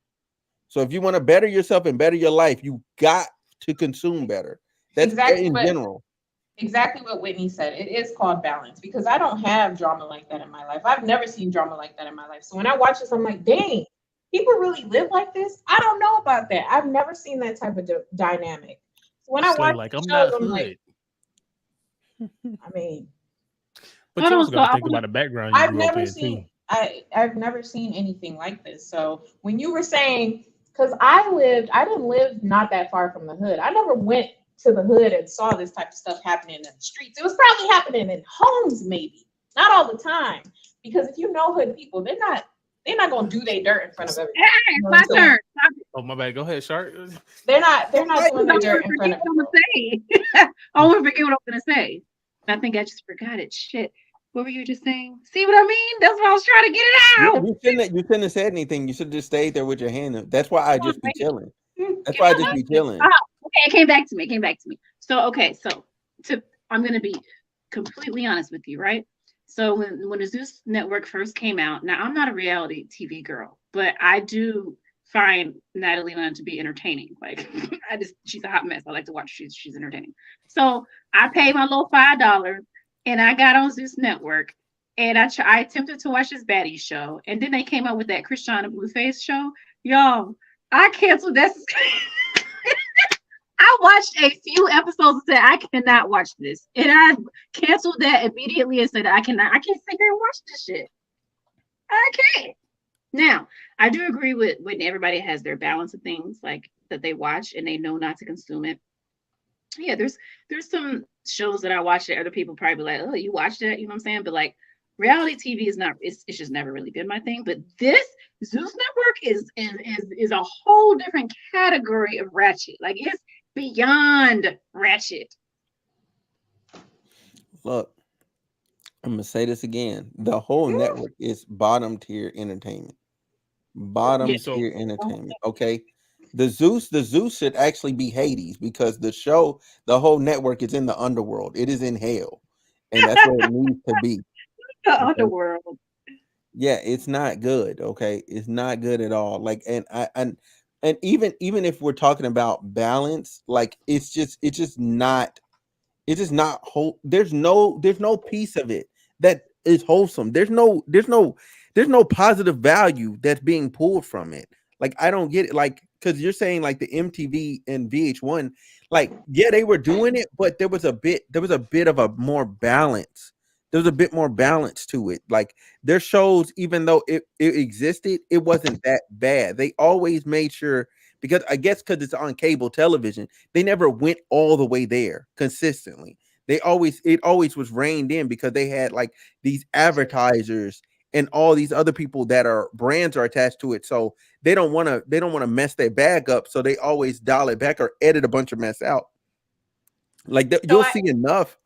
So if you want to better yourself and better your life, you got to consume better. That's Exactly in what general. exactly what Whitney said. It is called balance because I don't have drama like that in my life. I've never seen drama like that in my life. So when I watch this, I'm like, dang, people really live like this. I don't know about that. I've never seen that type of dynamic. So when I Slay, watch like these I'm shows, not I'm like, hood. I mean, But Hold you on. also So got to I think want about the background you I've grew up never in too. seen I've never seen anything like this. So when you were saying, because I didn't live not that far from the hood. I never went to the hood and saw this type of stuff happening in the streets. It was probably happening in homes, maybe not all the time. Because if you know hood people, they're not gonna do their dirt in front of Hey, everybody. You know it's what I'm my saying? turn. Oh my bad. Go ahead, Shark. They're not Right. doing I their don't dirt want to in front forget of what I'm everybody. gonna say. I want to forget what I'm gonna say. I think I just forgot it. Shit. What were you just saying? See what I mean? That's why I was trying to get it out. You shouldn't have said anything. You should just stayed there with your hand up. That's why I Come on, just be wait. chilling. That's Give why I me a just be moment. chilling. Okay, it came back to me. It came back to me. So okay, so I'm gonna be completely honest with you, right? So when the Zeus Network first came out, now I'm not a reality TV girl, but I do find Natalie Nunn to be entertaining. Like she's a hot mess. I like to watch. She's entertaining. So I paid my little $5 and I got on Zeus Network and I attempted to watch this baddie show, and then they came out with that chrisean and blueface show. Y'all, I canceled that. I watched a few episodes and said I cannot watch this, and I canceled that immediately and said I can't sit here and watch this shit. I can't. Now, I do agree with when everybody has their balance of things like that they watch and they know not to consume it. Yeah, there's shows that I watch that other people probably be like, oh, you watch that? You know what I'm saying? But like reality TV is not, it's just never really been my thing. But this Zeus Network is a whole different category of ratchet. Like it's beyond ratchet. Look, I'm gonna say this again. The whole network is bottom tier entertainment. Bottom Yeah. tier entertainment. Okay. The Zeus should actually be Hades because the whole network is in the underworld. It is in hell. And that's where it needs to be. The Okay? underworld. Yeah, it's not good. Okay. It's not good at all. Like, and even if we're talking about balance, like it's just not whole. There's no piece of it that is wholesome. There's no positive value that's being pulled from it. Like I don't get it. Like because you're saying like the MTV and VH1, like yeah, they were doing it, but there was a bit of a more balance. There was a bit more balance to it. Like their shows, even though it existed, it wasn't that bad. They always made sure because I guess because it's on cable television, they never went all the way there consistently. It always was reined in because they had like these advertisers and all these other people that are brands are attached to it. So they don't want to mess their bag up. So they always dial it back or edit a bunch of mess out. Like you'll see enough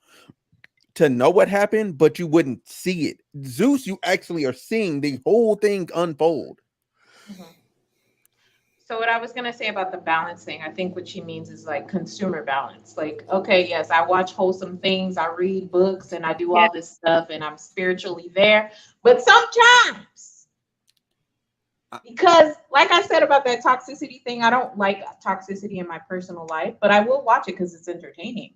to know what happened, but you wouldn't see it. Zeus, you actually are seeing the whole thing unfold. Mm-hmm. So what I was gonna say about the balance thing, I think what she means is like consumer balance. Like, okay, yes, I watch wholesome things, I read books, and I do all this stuff, and I'm spiritually there. But sometimes, because like I said about that toxicity thing, I don't like toxicity in my personal life, but I will watch it because it's entertaining.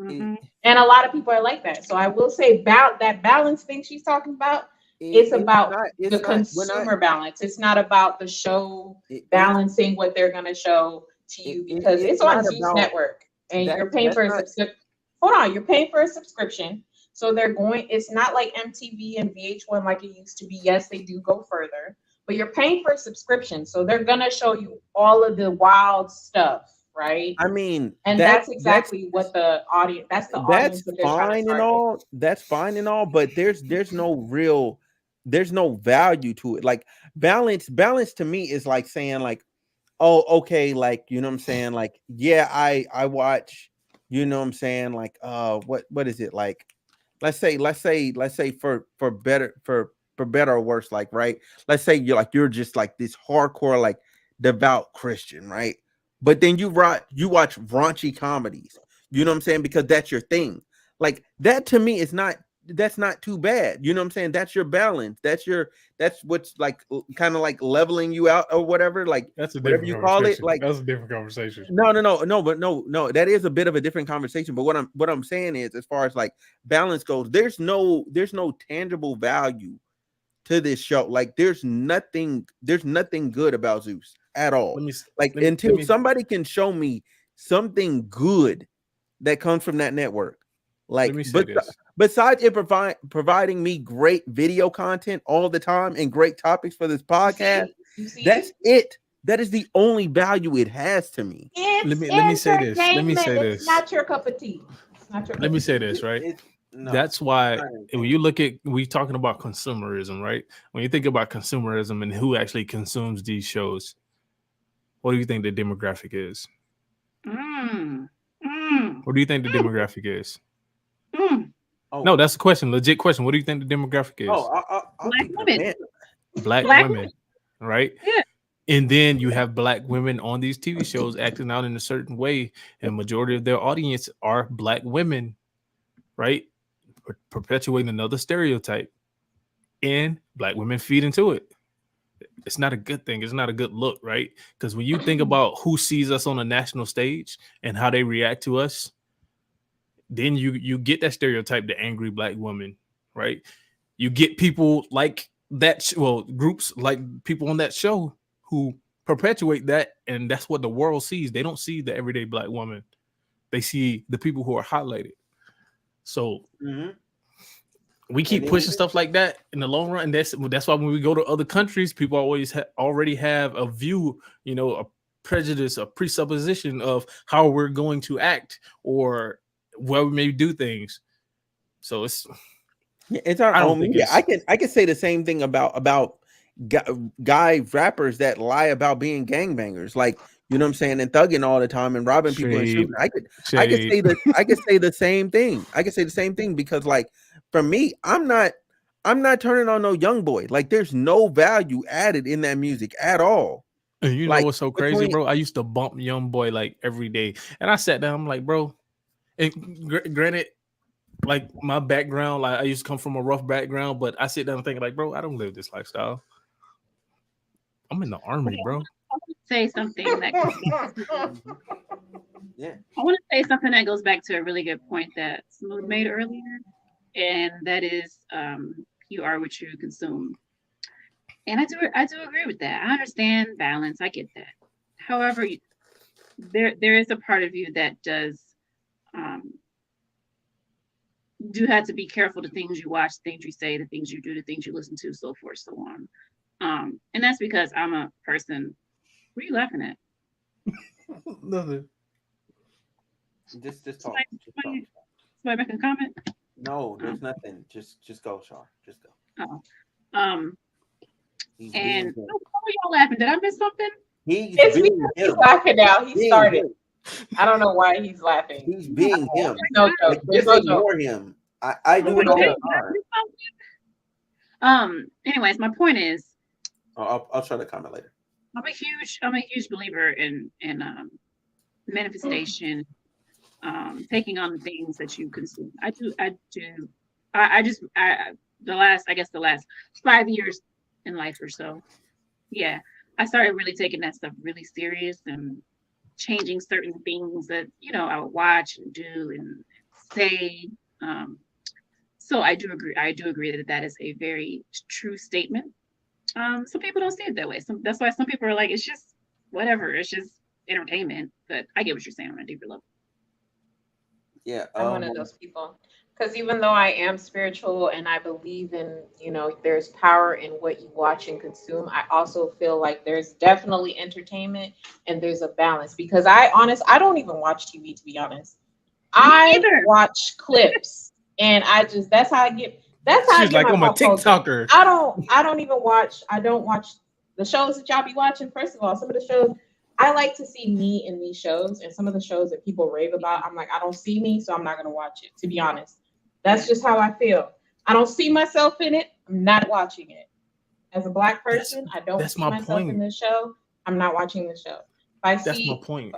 Mm-hmm. And a lot of people are like that. So I will say about that balance thing she's talking about. It's about the consumer balance. It's not about the show balancing what they're going to show to you because it's on Zeus Network and you're paying for a subscription. Hold on, you're paying for a subscription. So it's not like MTV and VH1 like it used to be. Yes, they do go further, but you're paying for a subscription. So they're going to show you all of the wild stuff, right? I mean, and that's exactly what the audience, that's the audience that they're trying to target. That's fine and all, but there's no value to it. Like balance to me is like saying like, oh, okay, like you know what I'm saying, like yeah, I watch, you know what I'm saying, like what is it, like let's say for better or worse, like right, let's say you're just like this hardcore like devout Christian, right? But then you watch raunchy comedies, you know what I'm saying, because that's your thing. Like that to me is that's not too bad. You know what I'm saying? That's your balance. That's what's like kind of like leveling you out or whatever. Like that's a whatever you call it. Like that's a different conversation. No, that is a bit of a different conversation. But what I'm saying is, as far as like balance goes, there's no tangible value to this show. Like there's nothing good about Zeus at all. Until somebody can show me something good that comes from that network. Like, besides it providing me great video content all the time and great topics for this podcast, that's it. That is the only value it has to me. Let me say this. It's not your cup of tea. Let me say this, right? That's why when you look at, we talking about consumerism, right? When you think about consumerism and who actually consumes these shows, what do you think the demographic is? What do you think the demographic is? No, that's the question. Legit question. What do you think the demographic is? Black women. Black women, right? Yeah. And then you have black women on these TV shows acting out in a certain way, and majority of their audience are black women, right? Perpetuating another stereotype, and black women feed into it. It's not a good thing. It's not a good look, right? Because when you think about who sees us on a national stage and how they react to us, then you get that stereotype, the angry black woman, right? You get people like that, groups like people on that show who perpetuate that, and that's what the world sees. They don't see the everyday black woman. They see the people who are highlighted. So we keep pushing stuff like that in the long run, and that's why when we go to other countries, people always already have a view, a prejudice, a presupposition of how we're going to act or where we may do things. So it's our I don't own think media. it's I can say the same thing about guy rappers that lie about being gangbangers, like, you know what I'm saying, and thugging all the time and robbing people and shade, shooting. I could shade. say that. I could say the same thing. I could say the same thing because, like, for me, I'm not turning on no young boy. Like, there's no value added in that music at all. And you know Like, what's so crazy, bro? I used to bump Young Boy like every day, and I sat down. I'm like, bro. And granted, like my background, like I used to come from a rough background, but I sit down and think, like, bro, I don't live this lifestyle. I'm in the army, bro. I want to say something that Yeah. I want to say something that goes back to a really good point that Smooth made earlier, and that is you are what you consume. And I do agree with that. I understand balance. I get that. However, there is a part of you that does do have to be careful the things you watch, the things you say, the things you do, the things you listen to, so forth, so on. And that's because I'm a person. What are you laughing at? Nothing. Just talk. Somebody make a comment? No, there's nothing. Just go, Char. Just go. Oh. He's And being him. why are y'all laughing? Did I miss something? He's It's being because he's him. laughing now. He Being started. him. I don't know why he's laughing. He's being him. No joke. Like, There's just no joke. ignore him. I do it all the time. Anyways, my point is, I'll try to comment later. I'm a huge believer in manifestation, taking on the things that you consume. The last 5 years in life or so, yeah, I started really taking that stuff really serious and changing certain things that I would watch and do and say. So I do agree that is a very true statement. Some people don't see it that way. That's why some people are like, it's just whatever. It's just entertainment. But I get what you're saying on a deeper level. Yeah, I'm one of those people. Because even though I am spiritual and I believe in, there's power in what you watch and consume, I also feel like there's definitely entertainment and there's a balance. Because I don't even watch TV, to be honest. I watch clips and that's how I get. That's how She's like, I'm a TikToker. I don't watch the shows that y'all be watching. First of all, some of the shows, I like to see me in these shows, and some of the shows that people rave about, I'm like, I don't see me, so I'm not gonna watch it, to be honest. That's just how I feel. I don't see myself in it, I'm not watching it. As a Black person, I don't see myself in this show, I'm not watching the show. That's my point.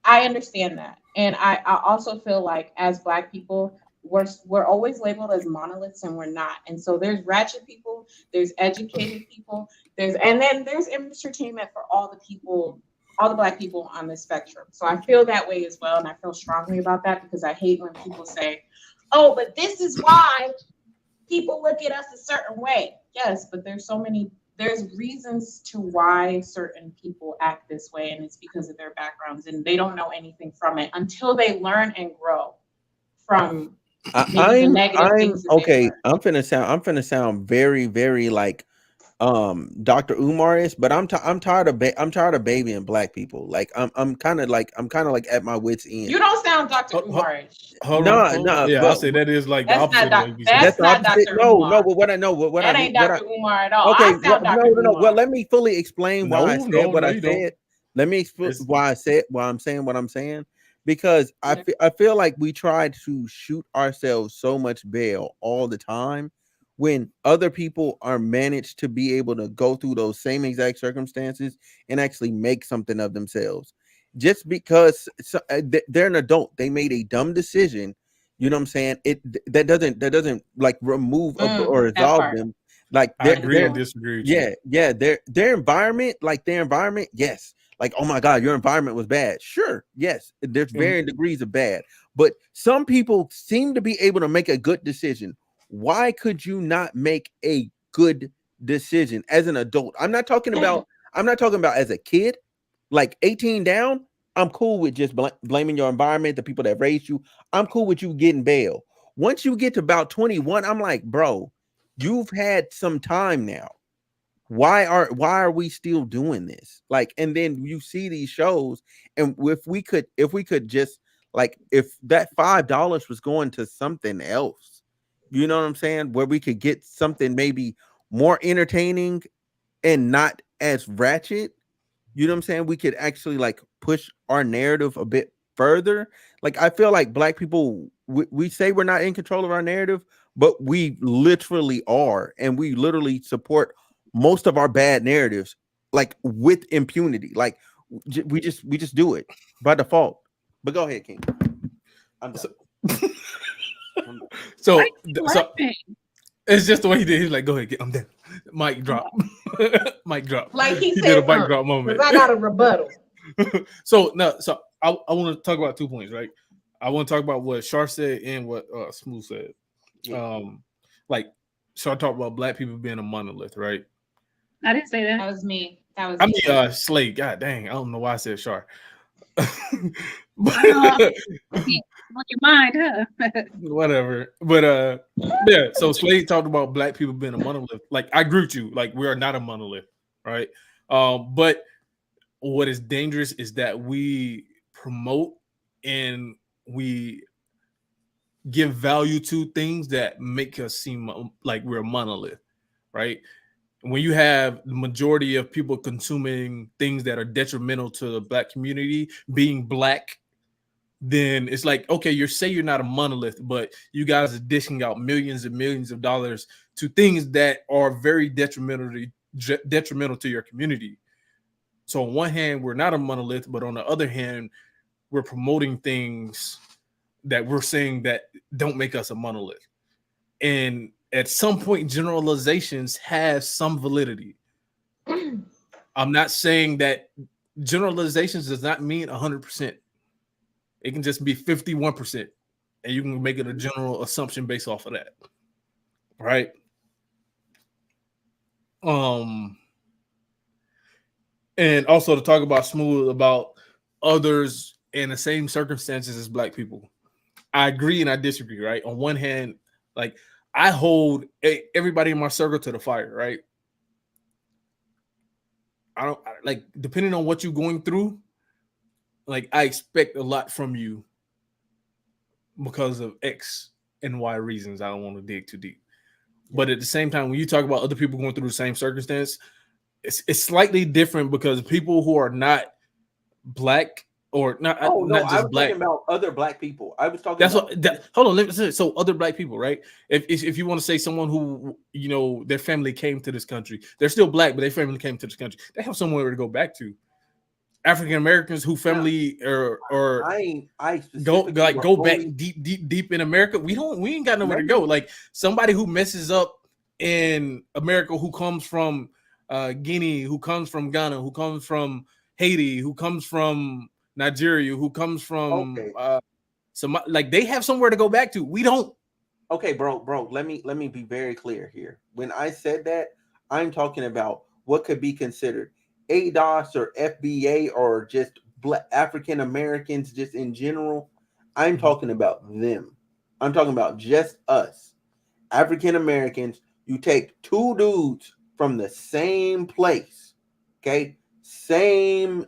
I understand that. And I also feel like as Black people, we're always labeled as monoliths and we're not. And so there's ratchet people, there's educated people, and then there's entertainment for all the people, all the Black people on the spectrum. So I feel that way as well. And I feel strongly about that because I hate when people say, oh, but this is why people look at us a certain way. Yes, but there's reasons to why certain people act this way, and it's because of their backgrounds, and they don't know anything from it until they learn and grow from the negative things that okay. I'm finna sound very, very like Dr. Umar is, but I'm tired of babying Black people. Like I'm kind of like at my wits end. You don't sound Dr. Umar-ish. No. Yeah, I'll say that is like the opposite. That's not Dr. Umar. No, but what I know, that ain't Dr. Umar at all. Okay, I sound Dr. Umar. Well, let me fully explain why I said what I said. Let me explain why I'm saying what I'm saying. Because I feel like we try to shoot ourselves so much bail all the time when other people are managed to be able to go through those same exact circumstances and actually make something of themselves. Just because they're an adult, they made a dumb decision. You know what I'm saying? That doesn't like remove or resolve them. Like I agree and disagree. Yeah. Their environment, yes. Like, oh my God, your environment was bad. Sure, yes, there's varying degrees of bad, but some people seem to be able to make a good decision. Why could you not make a good decision as an adult? I'm not talking about as a kid, like 18 down. I'm cool with just blaming your environment, the people that raised you. I'm cool with you getting bail. Once you get to about 21, I'm like, bro, you've had some time now. Why are we still doing this? Like, and then you see these shows, and if we could just Like if that $5 was going to something else, you know what I'm saying, where we could get something maybe more entertaining and not as ratchet, you know what I'm saying, we could actually like push our narrative a bit further. Like I feel like black people, we say we're not in control of our narrative, but we literally are, and we literally support most of our bad narratives like with impunity. Like we just do it by default. But go ahead, King. I'm done. I'm done. So, Why you laughing? it's just the way he did. He's like, "Go ahead, I'm done." Mic drop. Mic drop. Like he did said, a mic drop moment. because I got a rebuttal. So I want to talk about 2 points, right? I want to talk about what Shar said and what Smooth said. Yeah. Like Shar talked about black people being a monolith, right? I didn't say That that. was me. That was I me. mean, Slade. God dang, I don't know why I said Shar. But, On your mind, huh? whatever. But yeah. So Slade talked about black people being a monolith. Like I agree with you. Like we are not a monolith, right? But what is dangerous is that we promote and we give value to things that make us seem like we're a monolith, right? When you have the majority of people consuming things that are detrimental to the black community, being black, then it's like, okay, you're not a monolith, but you guys are dishing out millions and millions of dollars to things that are very detrimental to your community. So on one hand, we're not a monolith, but on the other hand, we're promoting things that we're saying that don't make us a monolith. And at some point, generalizations have some validity. I'm not saying that generalizations does not mean 100%. It can just be 51%. And you can make it a general assumption based off of that. Right? And also to talk about Smooth about others in the same circumstances as black people. I agree and I disagree, right? On one hand, like I hold everybody in my circle to the fire, right? Like depending on what you're going through, like I expect a lot from you because of X and Y reasons. I don't want to dig too deep. But at the same time, when you talk about other people going through the same circumstance, it's slightly different because people who are not black or not, Oh no, not I just was black. talking about other black people. I was talking That's about what. Hold on, listen. So other black people, right? If you want to say someone who their family came to this country, they're still black, but their family came to this country. They have somewhere to go back to. African Americans who family or I go back only, deep in America. We ain't got nowhere to go. Like somebody who messes up in America, who comes from Guinea, who comes from Ghana, who comes from Haiti, who comes from Nigeria, who comes from some, like they have somewhere to go back to. We don't. Okay, bro, let me be very clear here. When I said that, I'm talking about what could be considered ADOS or FBA or just black African Americans just in general. I'm talking about them. I'm talking about just us. African Americans, you take two dudes from the same place, okay? Same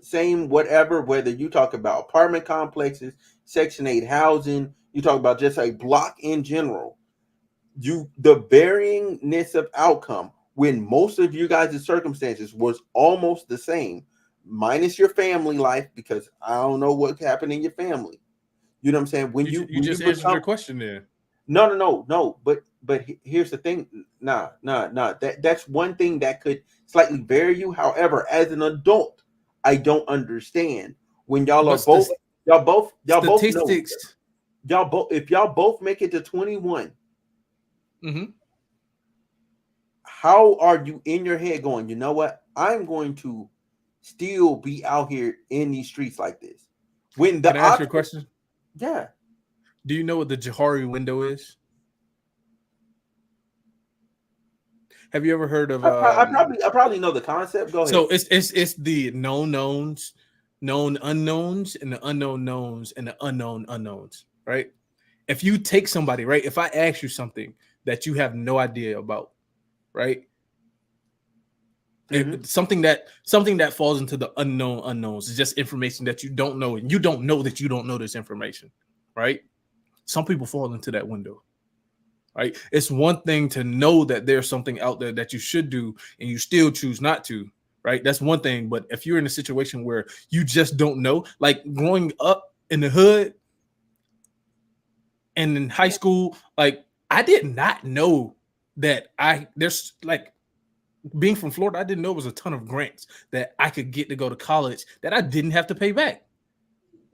whatever, whether you talk about apartment complexes, Section 8 housing, you talk about just a block in general. The varyingness of outcome when most of you guys' circumstances was almost the same, minus your family life, because I don't know what happened in your family. You know what I'm saying? When You when just you answered become, your question there. no. But here's the thing. Nah. That's one thing that could slightly vary you. However, as an adult, I don't understand when y'all are both y'all both know statistics. if y'all both make it to 21. Mm-hmm. How are you in your head going, you know what? I'm going to still be out here in these streets like this. When the Can I ask you a question? Yeah. Do you know what the Johari window is? Have you ever heard of? I probably know the concept. Go ahead. So it's the known knowns, known unknowns, and the unknown knowns, and the unknown unknowns. Right? If you take somebody, right? If I ask you something that you have no idea about, right? Something that falls into the unknown unknowns is just information that you don't know, and you don't know that you don't know this information, right? Some people fall into that window, right? It's one thing to know that there's something out there that you should do and you still choose not to, right? That's one thing. But if you're in a situation where you just don't know, like growing up in the hood and in high school, like I did not know that there's like being from Florida, I didn't know it was a ton of grants that I could get to go to college that I didn't have to pay back,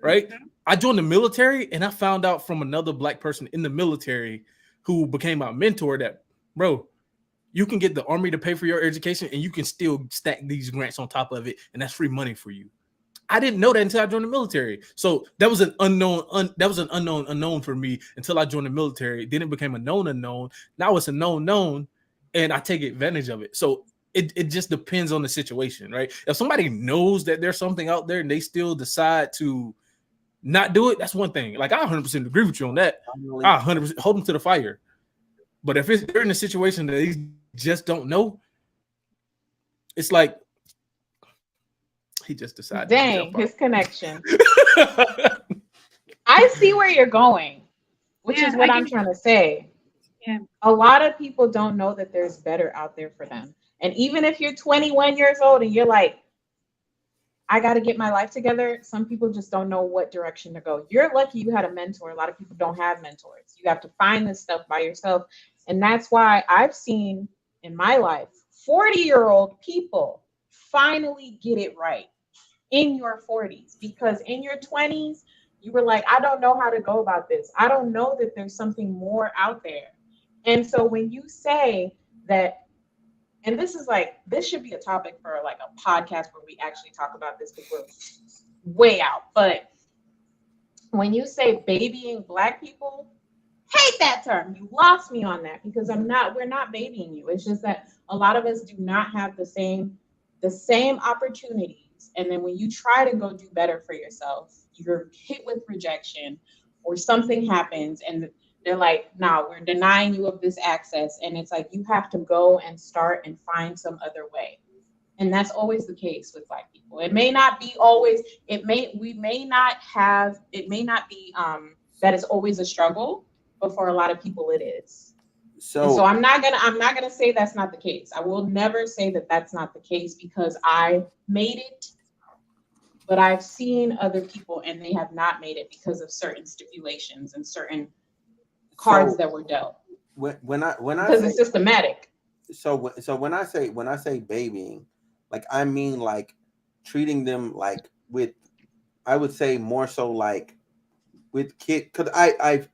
right? I joined the military and I found out from another Black person in the military who became my mentor that, bro, you can get the Army to pay for your education and you can still stack these grants on top of it, and that's free money for you. I didn't know that until I joined the military. So that was an unknown for me until I joined the military. Then it became a known unknown. Now it's a known, and I take advantage of it. So it just depends on the situation, right? If somebody knows that there's something out there and they still decide to not do it, that's one thing. Like I 100% agree with you on that. I 100% hold them to the fire. But if they're in a situation that they just don't know, it's like he just decided. Dang, his connection. I see where you're going, which is what I'm trying to say. Yeah. A lot of people don't know that there's better out there for them. And even if you're 21 years old and you're like, I got to get my life together, some people just don't know what direction to go. You're lucky you had a mentor. A lot of people don't have mentors. You have to find this stuff by yourself. And that's why I've seen in my life 40-year-old people finally get it right in your 40s, because in your 20s, you were like, I don't know how to go about this. I don't know that there's something more out there. And so when you say that, and this should be a topic for like a podcast where we actually talk about this because we're way out. But when you say babying Black people, hate that term. You lost me on that, because we're not babying you. It's just that a lot of us do not have the same opportunities. And then when you try to go do better for yourself, you're hit with rejection or something happens and they're like, no, we're denying you of this access. And it's like, you have to go and start and find some other way. And that's always the case with Black people. It may not be always, it may not be that it's always a struggle, but for a lot of people it is. So I'm not gonna say that's not the case. I will never say that that's not the case, because I made it, but I've seen other people and they have not made it because of certain stipulations and certain cards that were dealt. Because it's systematic. So when I say babying, like I mean like treating them like with, I would say more so like with kids, because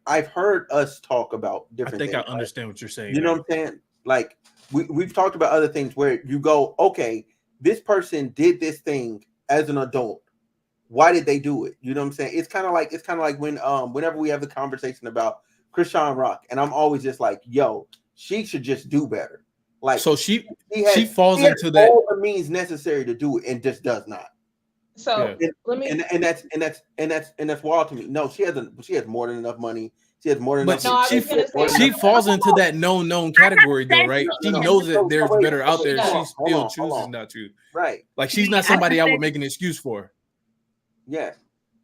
I've heard us talk about different things. I understand what you're saying. You know what I'm saying? Like we've talked about other things where you go, okay, this person did this thing as an adult. Why did they do it? You know what I'm saying? It's kind of like when whenever we have the conversation about Chrisean Rock, and I'm always just like, yo, she should just do better. Like, so she falls into that all the means necessary to do it and just does not. So and that's wild to me. No, she has more than enough money. She has more than enough. She falls into that known category though, right? She knows that there's better out there. She still chooses not to. Right. Like she's not somebody I would make an excuse for. Yeah.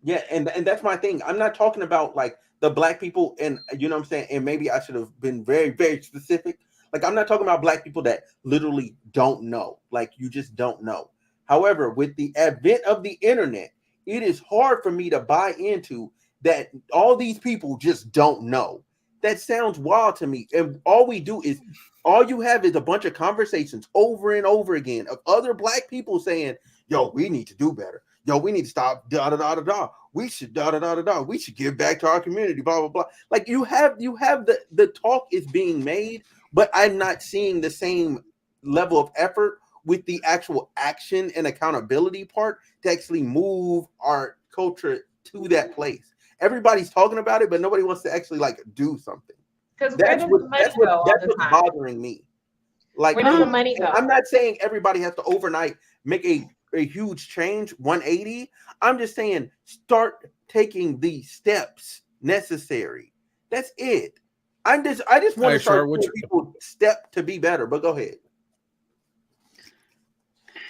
Yeah, and that's my thing. I'm not talking about like the Black people, and you know what I'm saying, and maybe I should have been very, very specific. Like I'm not talking about Black people that literally don't know. Like you just don't know. However, with the advent of the internet, it is hard for me to buy into that all these people just don't know. That sounds wild to me. And all you have is a bunch of conversations over and over again of other Black people saying, yo, we need to do better. Yo, we need to stop, da-da-da-da-da. We should, da-da-da-da-da. We should give back to our community, blah, blah, blah. Like you have the talk is being made, but I'm not seeing the same level of effort with the actual action and accountability part to actually move our culture to that place. Everybody's talking about it, but nobody wants to actually like do something. Because that's what's bothering me. Like, where does the money go? I'm not saying everybody has to overnight make a huge change, 180. I'm just saying start taking the steps necessary. That's it. I just want to start people step to be better. But go ahead.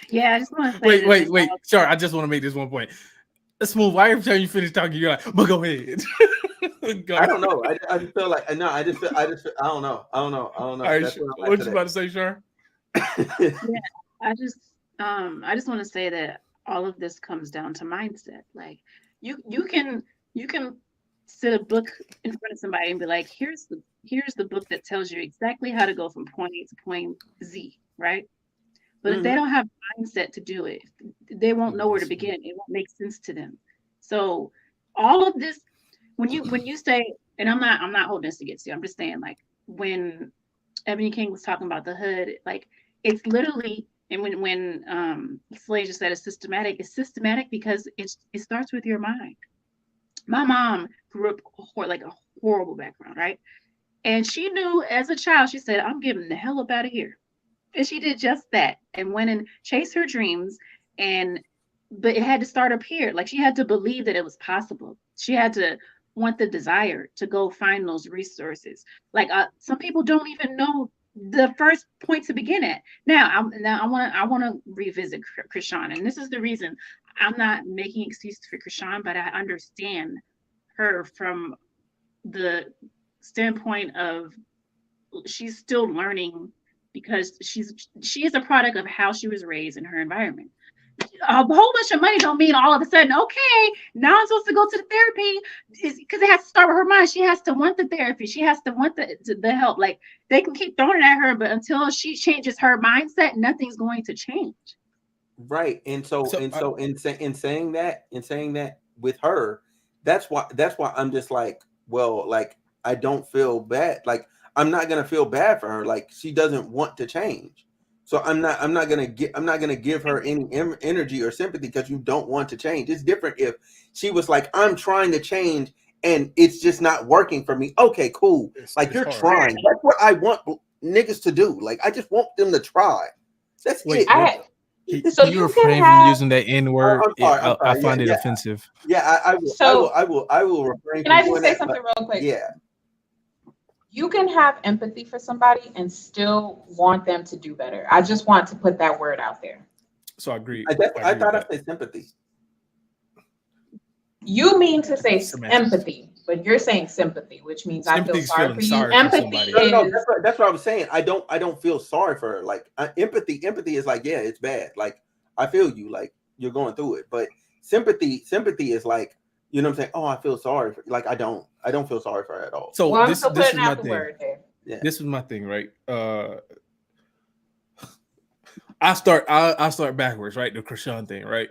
Yeah, I just want to say Wait. Sorry, I just want to make this one point. Smooth. Why every time you finish talking, you're like, but go ahead. I don't know. I just feel like no. I just feel. I don't know. I don't know. All right, That's what I'm what you about to say, Char? Yeah, I just want to say that all of this comes down to mindset. Like you can sit a book in front of somebody and be like, here's the book that tells you exactly how to go from point A to point Z, right? But if they don't have mindset to do it, they won't know where to begin. It won't make sense to them. So all of this, when you say, and I'm not holding this against you, I'm just saying, like, when Ebony King was talking about the hood, like, it's literally, and when Slade just said it's systematic because it starts with your mind. My mom grew up like a horrible background, right? And she knew as a child, she said, I'm getting the hell up out of here. And she did just that and went and chased her dreams. But it had to start up here. Like, she had to believe that it was possible. She had to want the desire to go find those resources. Like, some people don't even know the first point to begin at. Now I want to revisit Chrisean, and this is the reason I'm not making excuses for Chrisean, but I understand her from the standpoint of she's still learning because she is a product of how she was raised in her environment. A whole bunch of money don't mean all of a sudden, okay, now I'm supposed to go to the therapy, because it has to start with her mind. She has to want the therapy. She has to want the help. Like, they can keep throwing it at her, but until she changes her mindset, nothing's going to change. Right. And so in saying that with her, that's why I'm just like, well, like, I don't feel bad. Like, I'm not gonna feel bad for her. Like, she doesn't want to change. So I'm not gonna give her any energy or sympathy because you don't want to change. It's different if she was like, I'm trying to change and it's just not working for me. Okay, cool. Like, you're trying. That's what I want niggas to do. Like, I just want them to try. That's it. So you you refrain can from using that N word. I'm sorry. I find it offensive. Yeah, I will refrain. Can I just say something real quick? Yeah. You can have empathy for somebody and still want them to do better. I just want to put that word out there. So I agree. I thought I said sympathy. You mean to say empathy, but you're saying sympathy, which means I feel sorry for you. Empathy is that's what I was saying. I don't feel sorry for her. Like, empathy is like, yeah, it's bad. Like, I feel you. Like, you're going through it. But sympathy is like, you know what I'm saying? Oh, I feel sorry for, like, I don't feel sorry for her at all. So well, this is my thing. Yeah. This is my thing, right? I start backwards, right? The Chrisean thing, right?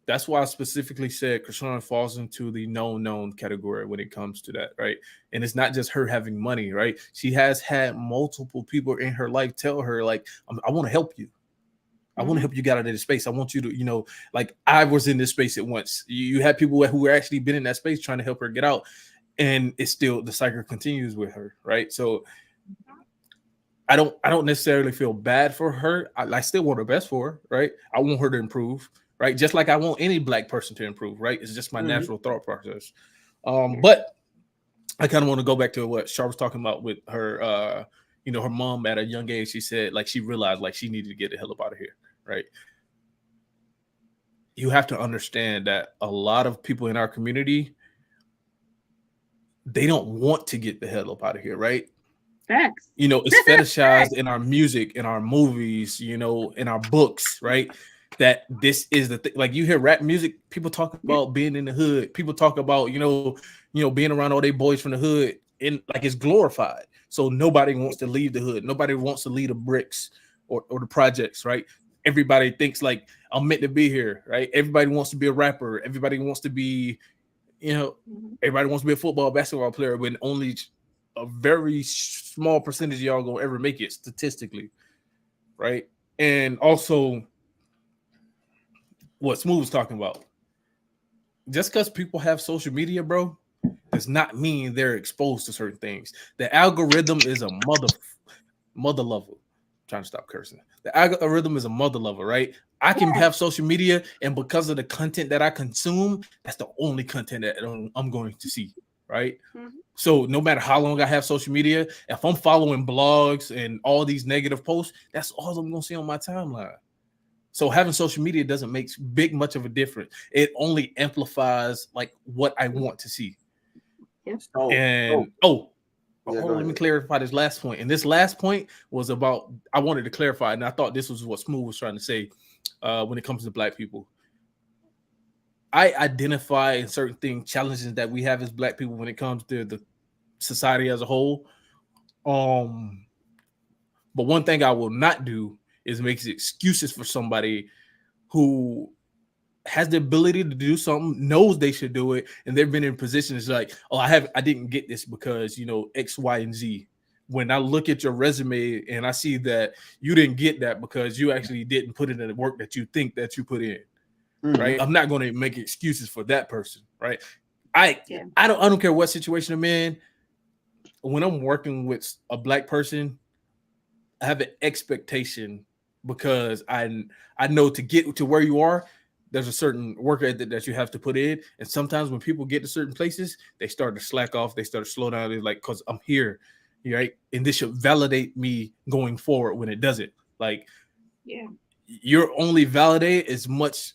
That's why I specifically said Chrisean falls into the known category when it comes to that, right? And it's not just her having money, right? She has had multiple people in her life tell her, like, I want to help you. I want to help you get out of this space. I want you to, like, I was in this space at once. You had people who were actually been in that space trying to help her get out. And it's still, the cycle continues with her, right? So I don't necessarily feel bad for her. I still want her best for her, right? I want her to improve, right? Just like I want any Black person to improve, right? It's just my natural thought process. But I kind of want to go back to what Char was talking about with her, her mom at a young age. She said, like, she realized, like, she needed to get the hell up out of here, right? You have to understand that a lot of people in our community, they don't want to get the hell up out of here, right? Facts. It's fetishized in our music, in our movies, in our books, right? That this is the thing. Like, you hear rap music, people talk about being in the hood. People talk about, being around all they boys from the hood, and like, it's glorified. So nobody wants to leave the hood. Nobody wants to leave the bricks or the projects, right? Everybody thinks, like, I'm meant to be here, right? Everybody wants to be a rapper. Everybody wants to be, everybody wants to be a football, basketball player, when only a very small percentage of y'all gonna ever make it statistically, right? And also, what Smooth was talking about, just because people have social media, bro, does not mean they're exposed to certain things. The algorithm is a mother lover. I'm trying to stop cursing. The algorithm is a mother lover, right? I can have social media, and because of the content that I consume, that's the only content that I'm going to see, right? So no matter how long I have social media, if I'm following blogs and all these negative posts, that's all I'm going to see on my timeline, So having social media doesn't make much of a difference. It only amplifies like what I want to see. And let me clarify this last point. And this last point was about, I wanted to clarify, and I thought this was what Smooth was trying to say when it comes to Black people. I identify in certain things, challenges that we have as Black people when it comes to the society as a whole. But one thing I will not do is make excuses for somebody who has the ability to do something, knows they should do it, and they've been in positions like, oh, I didn't get this because, you know, X, Y, and Z. When I look at your resume and I see that you didn't get that because you actually didn't put in the work that you think that you put in, right? I'm not going to make excuses for that person, right? I don't care what situation I'm in. When I'm working with a Black person, I have an expectation because I know to get to where you are, there's a certain work ethic that you have to put in. And sometimes when people get to certain places, they start to slack off. They start to slow down. They're like, because I'm here, right? And this should validate me going forward when it doesn't. Like, you're only validated as much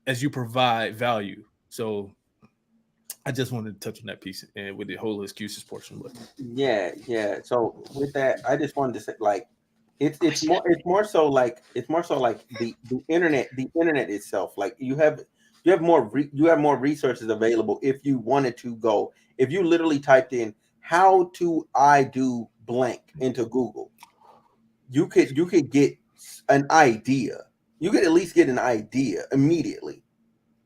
as you provide value. So I just wanted to touch on that piece and with the whole excuses portion. But So with that, I just wanted to say, like, it's more so like the internet itself. Like you have more resources available if you wanted to go. If you literally typed in how to I do blank into Google, you could get an idea. You could at least get an idea immediately.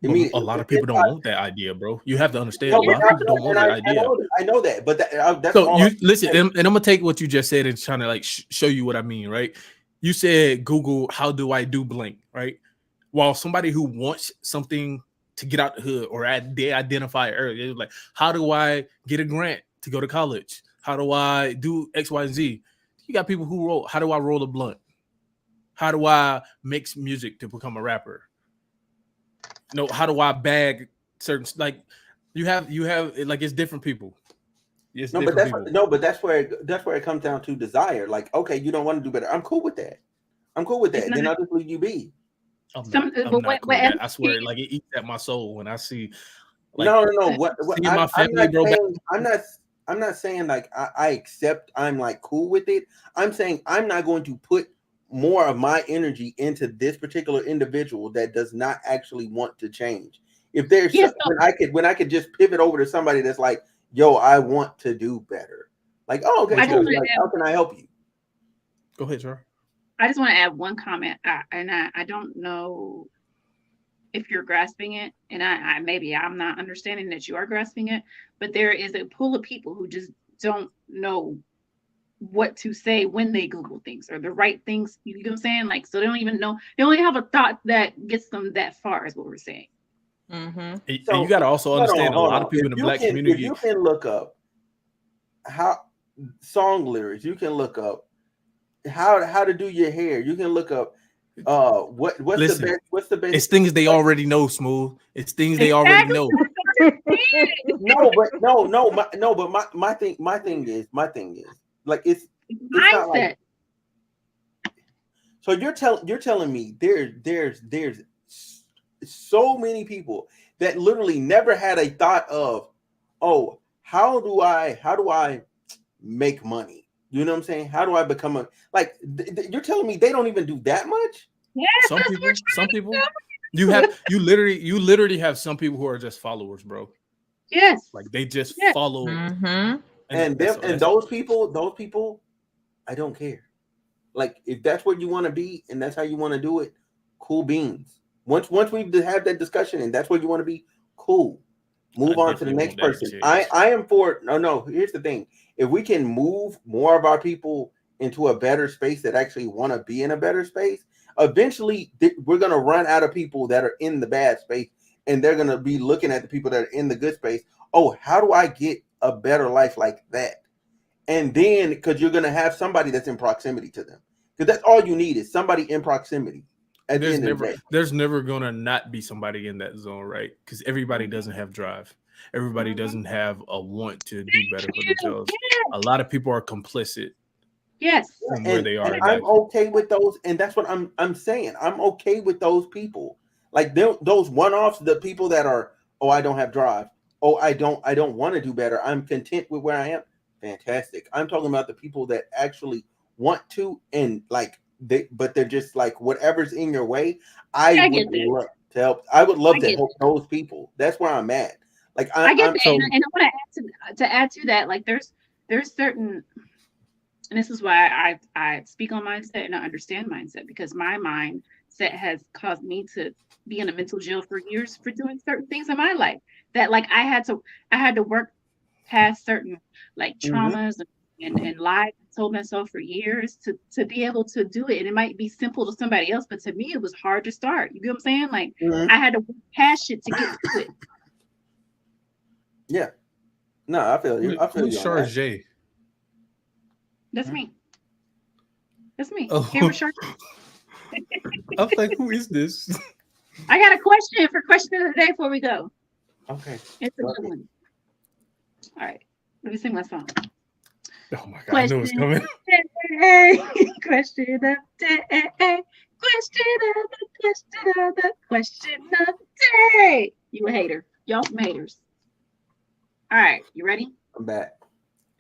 A lot of people don't want that idea, bro. You have to understand. A lot of people don't want that idea. I know that, but that's so you listen, and I'm gonna take what you just said and trying to like show you what I mean, right? You said Google, how do I do blank, right? While somebody who wants something to get out the hood or they identify earlier, like, how do I get a grant to go to college? How do I do X, Y, and Z? You got people who roll. How do I roll a blunt? How do I mix music to become a rapper? No, how do I bag certain, like you have like, it's different people. But that's where it comes down to desire. Like, okay, you don't want to do better. I'm cool with that. Then I'll just leave you be. I'm not cool with that. I swear, like, it eats at my soul when I see. Like, no. What my family, bro. I'm not saying like I accept. I'm like cool with it. I'm saying I'm not going to put more of my energy into this particular individual that does not actually want to change. If there's when I could just pivot over to somebody that's like, yo, I want to do better. Like, oh, okay, cool. Like, how can I help you? Go ahead, sir. I just want to add one comment, and I don't know if you're grasping it, and I maybe I'm not understanding that you are grasping it, but there is a pool of people who just don't know what to say when they Google things or the right things. You know what I'm saying? Like, so they don't even know. They only have a thought that gets them that far, is what we're saying. And you got to also understand a lot of people in the Black community. You can look up how song lyrics. You can look up how to do your hair. You can look up what's the best. It's things they already know, Smooth. It's things they already know. But my thing is like it's not like. So you're telling me there's so many people that literally never had a thought of, oh, how do I make money? You know what I'm saying? How do I become you're telling me they don't even do that much? Yeah, some people. You literally have some people who are just followers, bro. Yes. Like they just follow. And those people, I don't care. Like, if that's what you want to be and that's how you want to do it, cool beans. Once we have that discussion and that's what you want to be, cool. Move on to the next person. I am for no. Here's the thing: if we can move more of our people into a better space that actually want to be in a better space, eventually we're gonna run out of people that are in the bad space, and they're gonna be looking at the people that are in the good space. Oh, how do I get a better life like that? And then, because you're gonna have somebody that's in proximity to them, because that's all you need is somebody in proximity. There's never gonna not be somebody in that zone, right? Because everybody doesn't have drive. Everybody doesn't have a want to do better for themselves. A lot of people are complicit. Yes. from where they are And in I'm life. okay with those, and that's what I'm saying. I'm okay with those people. Like those one-offs, the people that are, oh, I don't have drive. Oh, I don't want to do better. I'm content with where I am. Fantastic. I'm talking about the people that actually want to, and like but they're just like whatever's in your way. I I would get that. love to help. I would love I to get help those people. That's where I'm at. Like I get I'm that, So and I want to add to that. Like, there's certain, and this is why I speak on mindset and I understand mindset, because my mindset has caused me to be in a mental jail for years for doing certain things in my life that, like, I had to work past certain, like, Mhm. traumas and lies I told myself for years to be able to do it. And it might be simple to somebody else, but to me it was hard to start. You get what I'm saying? Like, Mhm. I had to work past shit to get to it. Yeah. No, I feel you. I feel who's you on that. Charge? That's Mhm. me. That's me. Oh, Camera shark. I was like, who is this? I got a question for question of the day before we go. Okay. It's a Go good ahead. one. All right. Let me sing my song. Oh my god, I knew it was Question coming. of the day. Question of the day. Question of the question of the day. You a hater. Y'all some haters. All right. You ready? I'm back.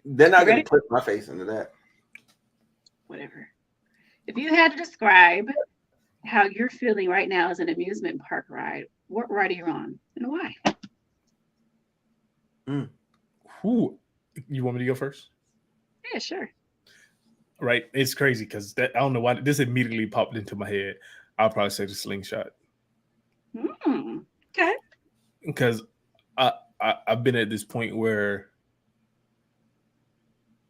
They're not You gonna ready? put my face into that. Whatever. If you had to describe how you're feeling right now as an amusement park ride, what ride are you on and why? Who? You want me to go first? Yeah, sure. Right. It's crazy because I don't know why this immediately popped into my head. I'll probably say the slingshot Okay. because I've been at this point where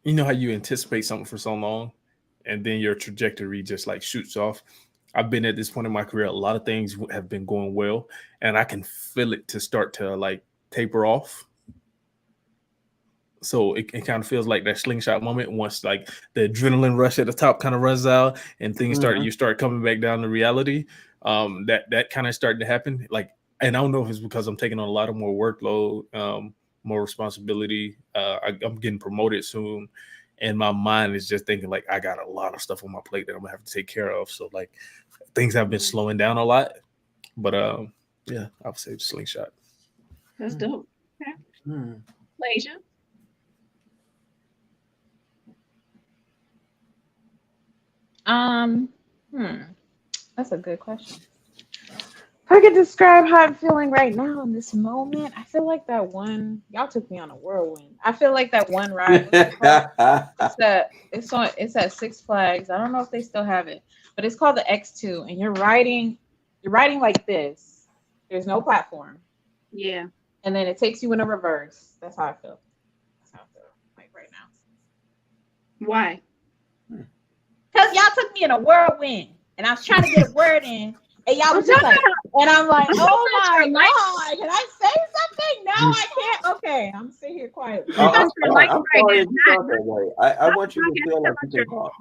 you know how you anticipate something for so long and then your trajectory just like shoots off. I've been at this point in my career, a lot of things have been going well, and I can feel it to start to like taper off. So it kind of feels like that slingshot moment once like the adrenaline rush at the top kind of runs out and things Mhm. you start coming back down to reality. That kind of started to happen. Like, and I don't know if it's because I'm taking on a lot of more workload, more responsibility. I'm getting promoted soon, and my mind is just thinking like I got a lot of stuff on my plate that I'm gonna have to take care of. So like things have been slowing down a lot. But yeah, I would say the slingshot. That's dope. Okay. Mhm. Lasia. Um, hmm, that's a good question. If I could describe how I'm feeling right now in this moment, I feel like that one y'all took me on a whirlwind. I feel like that one ride, what's it called? It's at Six Flags. I don't know if they still have it, but it's called the X2, and you're riding like this. There's no platform, Yeah. and then it takes you in a reverse. That's how I feel. That's how I feel like right now. Why? Because y'all took me in a whirlwind, and I was trying to get a word in, and y'all I'm was just talking like, and I'm like, I'm oh talking my about god, can I say something? No, I can't. Okay, I'm sitting here quietly. Oh, about your life I'm right sorry now. if you felt that way. I Not want you to talking feel like about you can talk.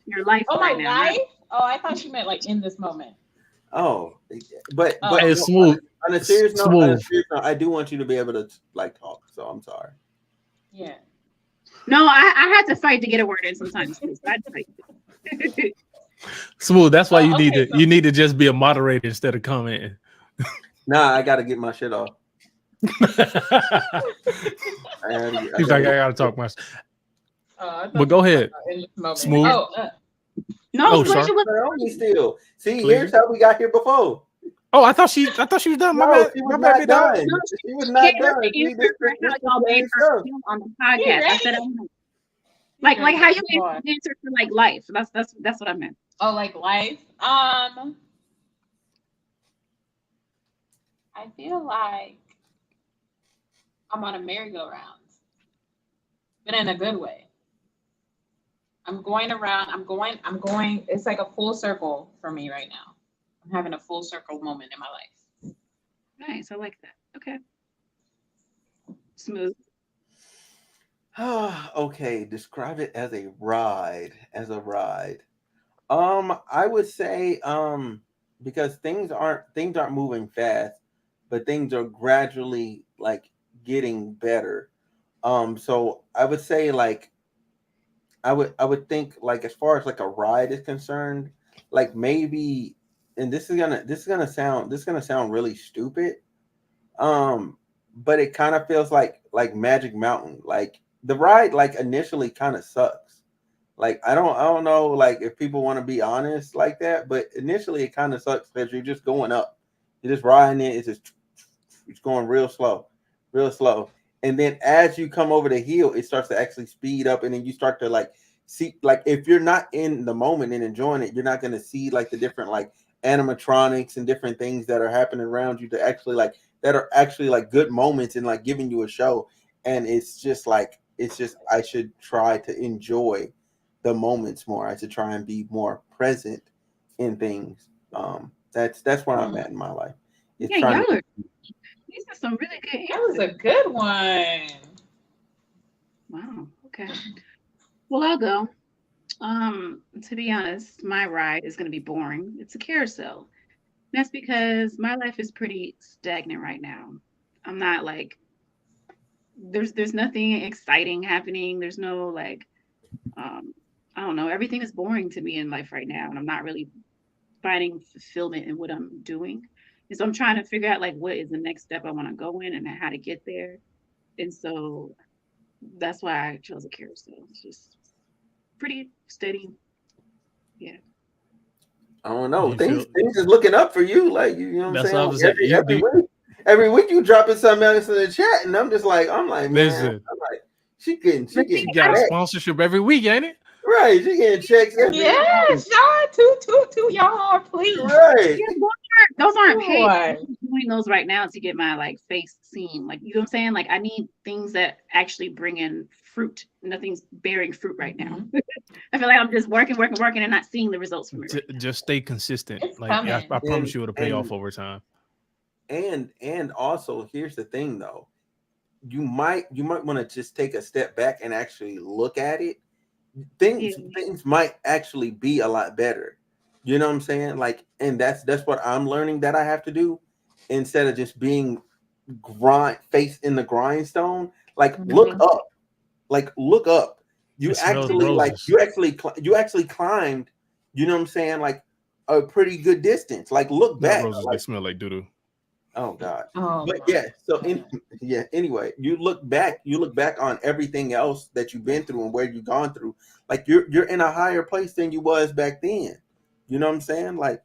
your life Oh, my right now. life? Oh, I thought you meant like in this moment. Oh, but Oh. Hey, no, smooth, on a serious note, smooth. I do want you to be able to like talk. So I'm sorry. Yeah. No, I had to fight to get a word in sometimes. I had to fight. Smooth. That's why Oh, okay. you need to just be a moderator instead of commenting. Nah, I gotta get my shit off. He's like, I gotta talk my. I thought But go you were ahead, in this moment. Smooth. No, Oh, Felicia sorry. was Only still. See, Please. here's how we got here before. Oh, I thought she was done. My No, bad. she My was bad, not big dog. done. no, She was she not gave us done. the See, answer for how y'all made her stuff. feel on the You podcast. I said, ready? like how you Boy. answer for like life. That's what I meant. Oh, like life. I feel like I'm on a merry-go-round, but in a good way. I'm going around. I'm going. It's like a full circle for me right now. I'm having a full circle moment in my life. Nice. I like that. Okay. Smooth. Okay, describe it as a ride. I would say because things aren't moving fast, but things are gradually like getting better. So I would say like I would think like as far as like a ride is concerned, like maybe, and this is gonna sound really stupid, but it kind of feels like Magic Mountain. Like the ride, like initially kind of sucks. Like I don't know, like if people want to be honest like that, but initially it kind of sucks because you're just going up, you're just riding it. It's going real slow, and then as you come over the hill, it starts to actually speed up, and then you start to like see, like if you're not in the moment and enjoying it, you're not going to see like the different like animatronics and different things that are happening around you to actually like that are actually like good moments and like giving you a show. And it's just I should try to enjoy the moments more. I should try and be more present in things. That's where I'm at in my life. It's Yeah, trying y'all to are. These are some really good That was answers. a good one. Wow. Okay. Well, I'll go. To be honest, my ride is going to be boring. It's a carousel. That's because my life is pretty stagnant right now. I'm not like there's nothing exciting happening. There's no like I don't know. Everything is boring to me in life right now, and I'm not really finding fulfillment in what I'm doing. And so I'm trying to figure out like what is the next step I want to go in and how to get there. And so that's why I chose a carousel. It's just pretty steady. Yeah. I don't know. You feel Things is looking up for you. Like you know what I'm that's saying? what I Like was saying. You do every week you dropping something else in the chat, and I'm like, man, listen. I'm like, she getting But see, You got a checks. sponsorship every week, ain't it? Right, she getting checks every Yes, week. y'all, two, y'all, please. Right. yeah, those aren't paid. Boy. I'm doing those right now to get my like face seen. Like you know what I'm saying? Like I need things that actually bring in fruit. Nothing's bearing fruit right now. I feel like I'm just working, and not seeing the results from it. Right now. Just stay consistent. It's Like coming. I promise And you, it'll pay off and over time. and also here's the thing though. You might want to just take a step back and actually look at it. Yeah. Things might actually be a lot better. You know what I'm saying? Like, and that's what I'm learning that I have to do instead of just being face in the grindstone. Like look Mhm. up. Like look up. You It smells actually like roses. you actually climbed, you know what I'm saying? Like a pretty good distance. Like look Not back. roses, they Like, smell like doo-doo. oh God. Oh But my yeah, God. yeah, anyway, you look back on everything else that you've been through and where you've gone through. Like you're in a higher place than you was back then. You know what I'm saying? Like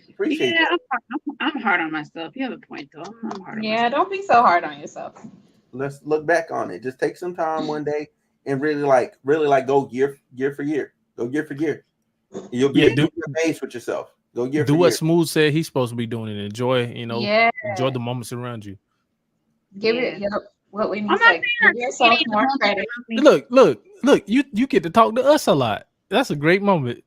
appreciate Yeah, that. I'm hard on myself. You have a point though. I'm hard on Yeah, myself. don't be so hard on yourself. Let's look back on it. Just take some time one day and really like go year for year. Go year for year. You'll Yeah, be amazed with yourself. Go year do for what year. Smooth said he's supposed to be doing and enjoy, Yeah, enjoy the moments around you. give Yeah. it. Yep. What we I'm need not to say. saying Give I'm yourself getting the more moment credit. around me. Look, you get to talk to us a lot. That's a great moment.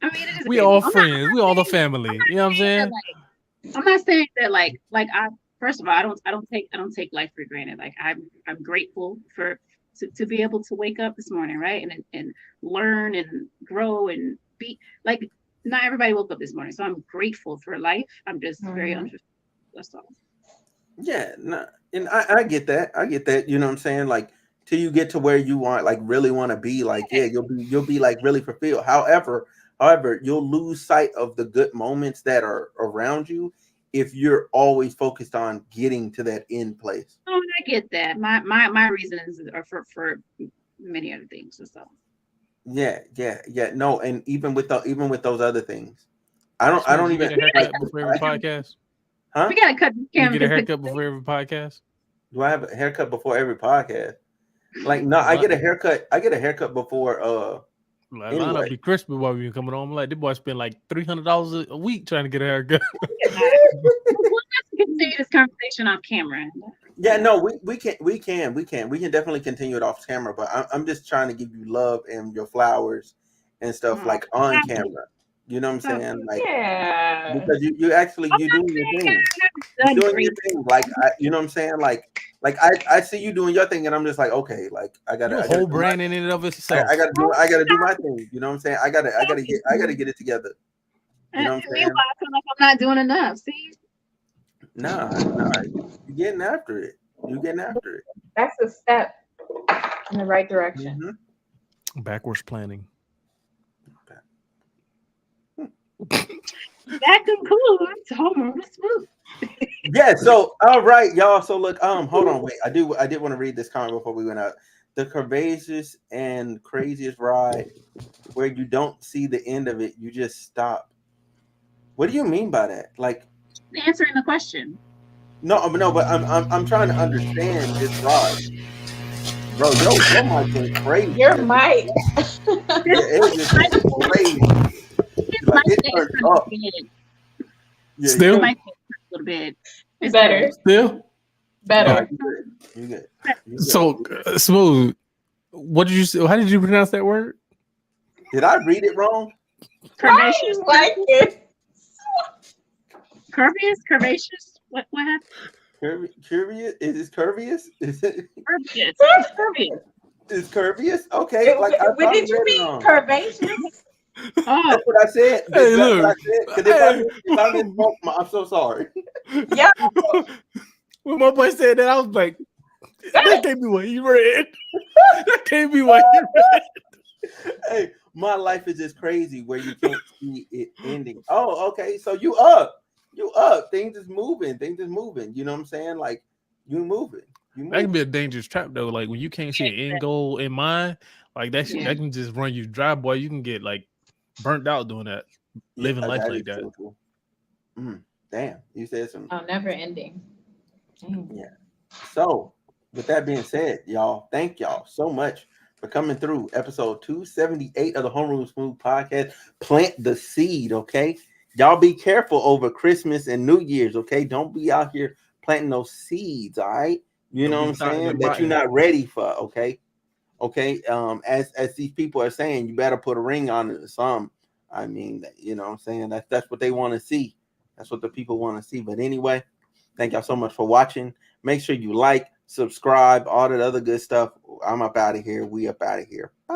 I mean, it is a We great all moment. friends. We all the family. You know what I'm saying? I'm not saying that like I first of all I don't take life for granted. Like I'm grateful for to be able to wake up this morning, right? And learn and grow and be like not everybody woke up this morning. So I'm grateful for life. I'm just very Mhm. unfulfilled. That's all. Yeah, no, and I get that. I get that. You know what I'm saying? Like till you get to where you want, like really want to be, like yeah, you'll be like really fulfilled. However, you'll lose sight of the good moments that are around you if you're always focused on getting to that end place. Oh, and I get that. My reasons are for many other things. So Yeah. No, and even with those other things, I Smooth, don't you even get a like. haircut before every podcast? Huh? we gotta cut this You camera get a because haircut before every podcast? Do I have a haircut before every podcast? Like no, I Li- get a haircut. I get a haircut before. Like, line Anyway, up be crispy while we coming on. I'm like, this boy spend like $300 a week trying to get a haircut. we'll have to continue this conversation off camera. yeah, no, we can definitely continue it off camera. But I'm just trying to give you love and your flowers and stuff Oh, like on stop it. camera. You know what I'm Stop saying? it. Like Yeah. because you actually I'm you're not doing your saying thing. I You're haven't done doing your great. thing. Like you know what I'm saying? Like I see you doing your thing, and I'm just like okay, like You a I gotta whole do my brand in and of I itself. gotta do my thing. You know what I'm saying? I gotta get it together. You know what I'm Meanwhile, saying? I feel like I'm not doing enough. See, Nah, you're getting after it. You're getting after it. That's a step. in the right direction. Mhm. Backwards planning. That concludes Homeroom with Smooth. Yeah, so all right, y'all. So look, hold on, wait. I did want to read this comment before we went out. The curvaceous and craziest ride where you don't see the end of it, you just stop. What do you mean by that? Like, Answering the question. no, but I'm trying to understand this ride, bro. Your mic went crazy. Your mic. Yeah, it just went crazy. Like it turned up. Yeah, Still? It might take a little bit. It's Better. Still? Better. You good. So Smooth. What did you say? How did you pronounce that word? Did I read it wrong? Why Curvaceous. you like it? Curvaceous. What happened? Curvious? Is this curvious? Is it? Curvaceous. It's curvaceous. Is curvious? Okay. Like I What did you read it mean? wrong. Curvaceous? Oh, That's what I said. Hey, That's look. what I said. 'Cause if I misspoke, I'm so sorry. Yeah. When my boy said that, I was like, that can't be what he read. That can't be what he read. Hey, my life is just crazy where you can't see it ending. Oh, okay. So you up. Things is moving. You know what I'm saying? Like you moving. That can be a dangerous trap though. Like when you can't see an end goal in mind, like that shit, Yeah. that can just run you dry, boy. You can get like burnt out doing that, living life that like is that. so cool. Damn, you said some. Oh, never ending. Yeah. So, with that being said, y'all, thank y'all so much for coming through episode 278 of the Homeroom Smooth podcast. Plant the seed, okay? Y'all be careful over Christmas and New Year's, okay? Don't be out here planting those seeds, all right? You know what I'm saying? That you're not ready for, okay? Okay. As these people are saying, you better put a ring on it or something. I mean, you know what I'm saying? That's what they want to see. That's what the people want to see. But anyway, thank y'all so much for watching. Make sure you like, subscribe, all that other good stuff. I'm up out of here. We up out of here. Bye.